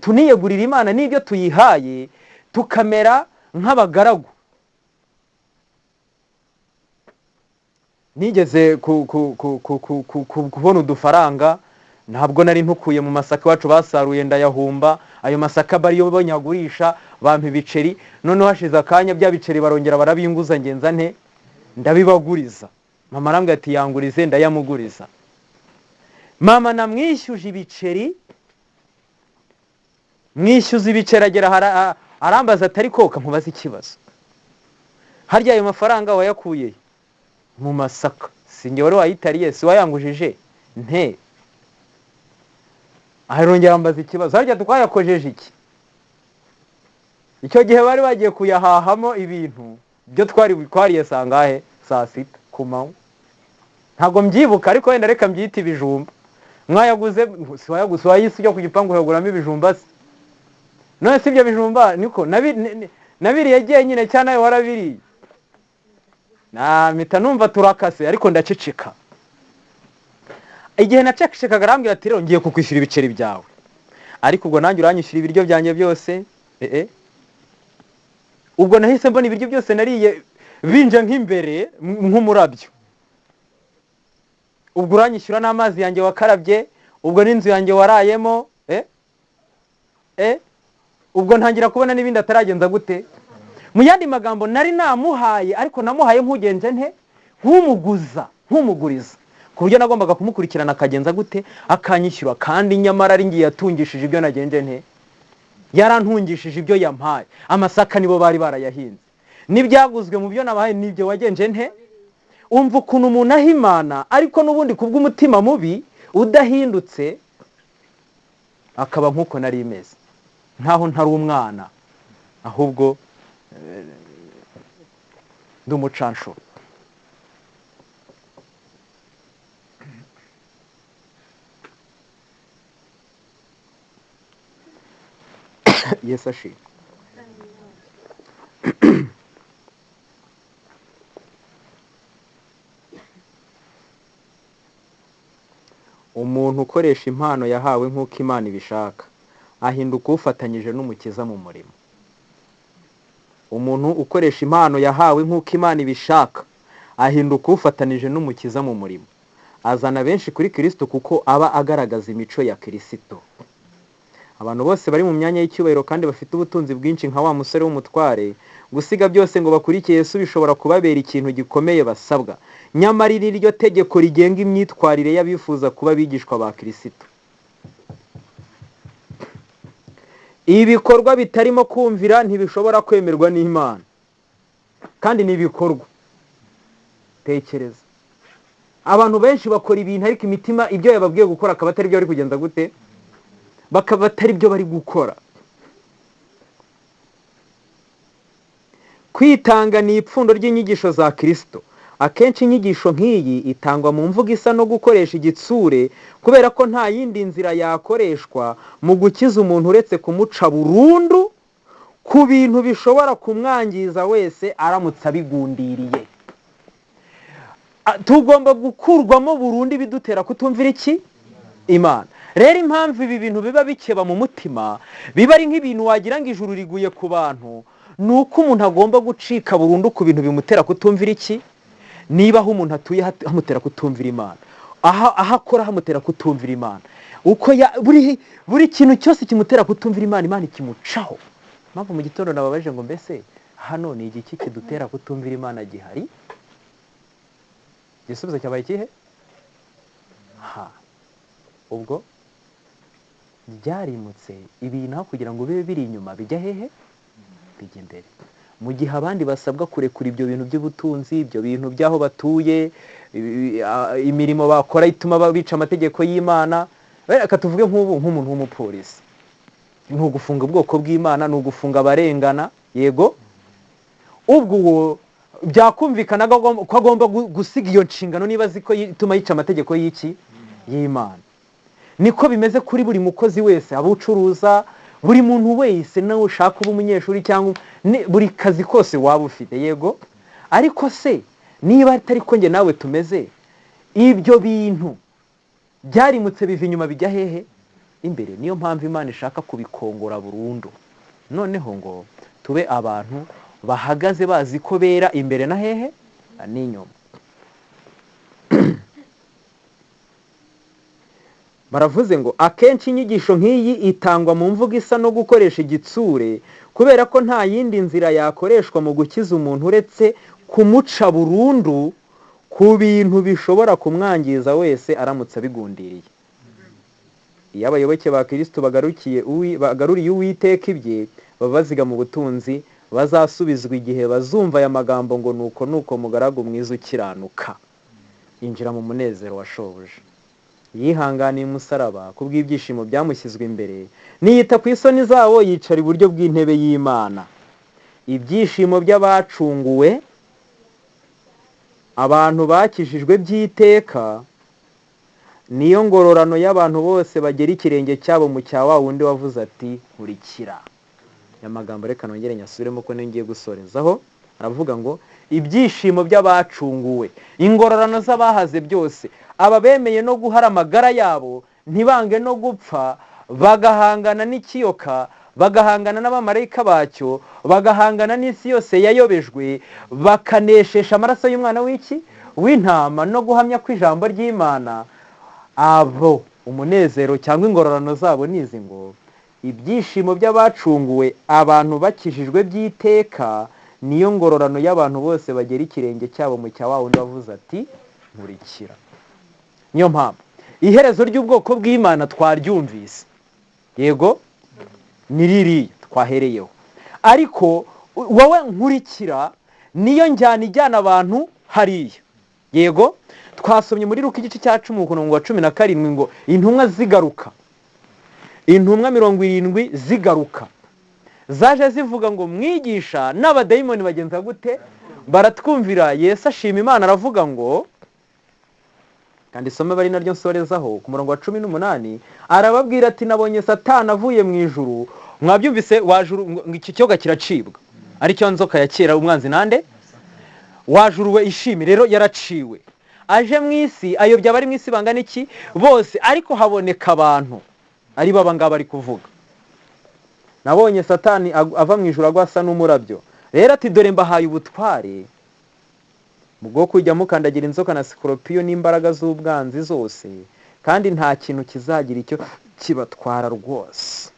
tuniyegurira Imana n'ibyo tuyihaye tukamera nk'abagaragu. Nigeze kubona udufaranga, ntabwo nari ntukuye mu masaka iwacu basaruye ndayahumba. Ayo masaka bariyo banyagurisha bampa ibiceri, noneho hashize akanya bya biceri barongera barabinguza, ngenza nte ndabibaguriza. Mama arambwira ati yangurize, ndayamuguriza. Mama namwishyuje ibiceri, mwishyuza ibiceri agera arambaza atari koka nkubaza ikibazo. Harya ayo mafaranga wayakuye mu masaka? Singe wari wayitariye, si wayangujije nte? Arongera ambaza ikibazo, harya twayakojeje iki? icyo gihe bari bagiye kuyahahamo ibintu byo twariye sangahe saa sita ku manywa, ntabwo mbyibuka ariko wenda reka mbyite ibijumba. Mwayaguze wayise ujya ku gipangu ukaguramo ibijumba se? None si ibyo bijumba niko nabiriye jyenyine cyane nawe warabiriye? Mpita numva turakase ariko ndaceceka. Igihe nacecekaga arambwira ati rero ngiye kukwishyura ibiceri byawe, ariko ubwo nanjye uranyishyura ibiryo byanjye byose. Ubwo nahise mbona ibiryo byose nariye binje nk'imbere nk'umurabyo. Ubwo uranyishyura n'amazi yanjye wakarabye, ubwo n'inzu yanjye warayemo. Ubwo ntangira kubona n'ibindi ataragenza gute. Mu yandi magambo nari namuhaye, ariko namuhaye nk'ugenje nte, nk'umuguriza, ku buryo nagombaga kumukurikirana akagenza gute, akanyishyura, kandi nyamara ari ngiye yatungishije ibyo nagenje nte, yarantungishije ibyo yampaye. Amasaka nibo bari barayahinze, n'ibyaguzwe mu byo nabahaye nibyo wagenje nte. Umva ukuntu umuntu aha Imana, ariko n'ubundi kubw'umutima mubi udahindutse akaba nk'uko nari imeze, nkaho ntari umwana ahubwo ndi umucanshuro. Yesu ashimwe. Umuntu ukoresha impano yahawe nk'uko Imana ibishaka ahinduka ufatanyije n'umukiza mu murimo. Umuntu ukoresha impano yahawe nk'uko Imana ibishaka ahinduka ufatanije n'umukiza mu murimo. Azana benshi kuri Kristo kuko aba agaragaza imico ya Kristo. Abantu bose bari mu myanya y'icyubahiro kandi bafite ubutunzi bwinshi nka wa musore w'umutware, gusiga byose ngo bakurikiye Yesu bishobora kubabera ikintu gikomeye basabwa. Nyamara iri ryo tegeko rigenga imyitwarire y'abifuza kuba bigishwa ba Kristo. Ibikorwa bitarimo kumvira ntibishobora kwemerwa n'Imana, kandi n'ibikorwa. Tekereza, abantu benshi bakora ibintu ariko imitima ibyo yababwiye gukora akaba atari byo bari kugenda gute, bakaba atari byo bari gukora. Kwitanga ni ipfundo ry'inyigisho za Kristo. Akenshi inyigisho nk'iyi itangwa mu mvugo isa no gukoresha igitsure, kubera ko nta yindi nzira yakoreshwa mu gukiza umuntu uretse kumuca burundu ku bintu bishobora kumwangiza wese aramutse abigundiriye. Tugomba gukurwamo burundu ibidutera kutumvira iki? Imana. Rero impamvu ibi bintu biba bikeba mu mutima, biba ari nk'ibintu wagira ngo ijuru riguye ku bantu, ni uko umuntu agomba gucika burundu ku bintu bimutera kutumvira iki? Niba aho umuntu atuye hamutera kutumvira Imana, aho akora hamutera kutumvira Imana, uko buri kintu cyose kimutera kutumvira Imana, Imana ikimucaho. Mpamvu mu gitondo nababaje ngo mbese hano ni igiki kidutera kutumvira Imana gihari? Igisubizo cyabaye ikihe? Ubwo byarimutse ibintu aho kugira ngo bibe biri inyuma bijya hehe? Bijya imbere. Mu gihe abandi basabwa kurekura ibyo bintu by'ubutunzi, ibyo bintu by'aho batuye, imirimo bakora ituma bica amategeko y'Imana. Reka tuvuge nk'umuntu w'umupolisi, ni ugufunga ubwoko bw'Imana, ni ugufunga abarengana, yego. Ubwo uwo byakumvikana ko agomba gusiga iyo nshingano niba azi ko ituma yica amategeko y'iki? Y'Imana. Niko bimeze kuri buri mukozi wese, abucuruza, buri muntu wese nawe ushaka kuba umunyeshuri cyangwa buri kazi kose waba ufite, yego. Ariko se niba atari ko nge nawe tumeze, ibyo bintu byarimutse biva inyuma bijya hehe? Imbere. Niyo mpamvu Imana ishaka kubikongora burundu, noneho ngo tube abantu bahagaze bazi ko bera imbere na hehe n'inyuma. Baravuze ngo akenshi inyigisho nk'iyi itangwa mu mvugo isa no gukoresha igitsure, kubera ko nta yindi nzira yakoreshwa mu gukiza umuntu uretse kumuca burundu ku bintu bishobora kumwangiza wese aramutse abigundiriye. Iyo abayoboke ba Kristo bagaruriye Uwiteka ibye, baba baziga mu butunzi, bazasubizwa igihe bazumva aya magambo ngo nuko mugaragu mwiza ukiranuka, injira mu munezero wa shobuja. yihanganiye umusaraba kubw'ibyishimo byamushyizwe imbere, niyita ku isoni zawo yicara iburyo bw'intebe y'Imana. Ibyishimo by'abacunguwe, abantu bakijijwe by'iteka, niyo ngororano y'abantu bose bagera ikirenge cyabo mu cya wa wundi wavuze ati nkurikira. Aya magambo reka nongere nyasubiremo ko ngiye gusorezaho. Aravuga ngo ibyishimo by'abacunguwe, ingororano z'abahaze byose, aba bemeye no guhara amagara yabo ntibange no gupfa, bagahangana n'ikiyoka, bagahangana n'abamarayika bacyo, bagahangana n'isi yose yayobejwe, bakaneshesha amaraso y'umwana w'intama no guhamya ko ijambo ry'Imana. Abo umunezero cyangwa ingororano zabo nizi ngo ibyishimo by'abacunguwe, abantu bakijijwe by'iteka, niyo ngororano y'abantu bose bagera ikirenge cyabo mu cya wa wundi wavuze ati nkurikira. Niyo mpamvu iherezo ry'ubwoko bw'Imana twaryumvise, yego ni ririya twahereyeho, ariko wowe nkurikira niyo njyana ijyana abantu hariya. Yego twasomye muri Luka igice cya 10 umurongo wa 17 ngo intumwa zigaruka, intumwa 70 zigaruka, zaje zivuga ngo mwigisha n'abadayimoni bagenza gute, baratwumvira. Yesu ashima Imana aravuga ngo, kandi isome bari naryo nsorezaho ku murongo wa 18, arababwira ati nabonye Satani avuye mu ijuru. Mwabyumvise, wajuru iki cyoga kiracibwa, ari cyo nzoka ya kera umwanzi nande wajuruwe ishimi, rero yaraciwe, aje mu isi ayobya abari mu isi bangana iki bose, ariko haboneka abantu ari baba ngaba ari kuvuga. Nabonye Satani ava mu ijuru agwasa n'umurabyo, rero ati dore mbahaye ubutware bwo kujya mukandagira inzoka na sikoropiyo n'imbaraga z'ubwanzi zose, kandi nta kintu kizagira icyo kibatwara rwose.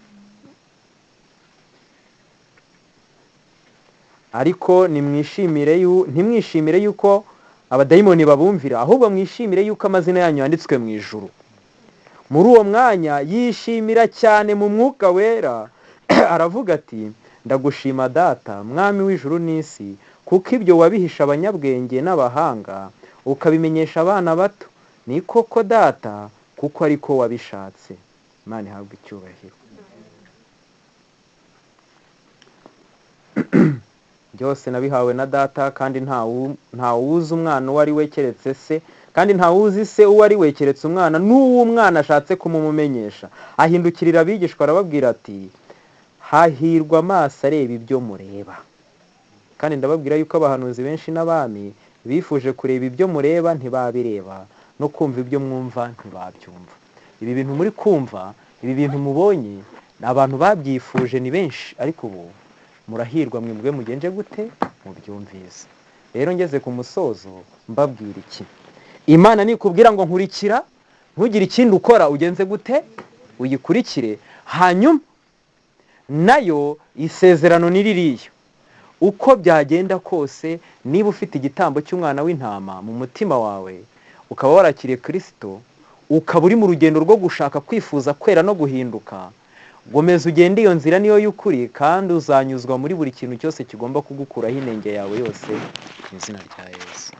Ariko ntimwishimire yuko abadayimoni babumvira, ahubwo mwishimire yuko amazina yanyu yanditswe mu ijuru. Muri uwo mwanya yishimira cyane mu mwuka wera, aravuga ati ndagushima Data, mwami w'ijuru n'isi, kuko ibyo wabihisha abanyabwenge n'abahanga ukabimenyesha abana bato. Ni koko Data, kuko ariko wabishatse. Imana ihabwe icyubahiro. Byose nabihawe na Data, kandi nta wuzi umwana uwo ari we keretse se, kandi nta wuzi se uwo ari we keretse umwana n'uwo umwana ashatse kumumumenyesha. Ahindukirira abigishwa arababwira ati hahirwa amaso areba ibyo mureba. Kandi ndababwira yuko abahanuzi benshi n'abami bifuje kureba ibyo mureba ntibabireba, no kumva ibyo mwumva ntibabyumva. Ibi bintu muri kumva, ibi bintu mubonye, abantu babyifuje ni benshi, ariko ubu murahirwa mwebwe mugenje gute mubyumvise. Rero ngeze ku musozo mbabwira iki, Imana nikubwira ngo nkurikira, ntugire ikindi ukora, ugenze gute uyikurikire. Hanyuma nayo isezerano niririyo, uko byagenda kose, niba ufite igitambo cy'umwana w'intama mu mutima wawe, ukaba warakiriye Kristo, ukaba uri mu rugendo rwo gushaka kwifuza kwera no guhinduka, gomeza ugende iyo nzira niyo y'ukuri, kandi uzanyuzwa muri buri kintu cyose kigomba kugukuraho inenge yawe yose, mu izina rya Yesu.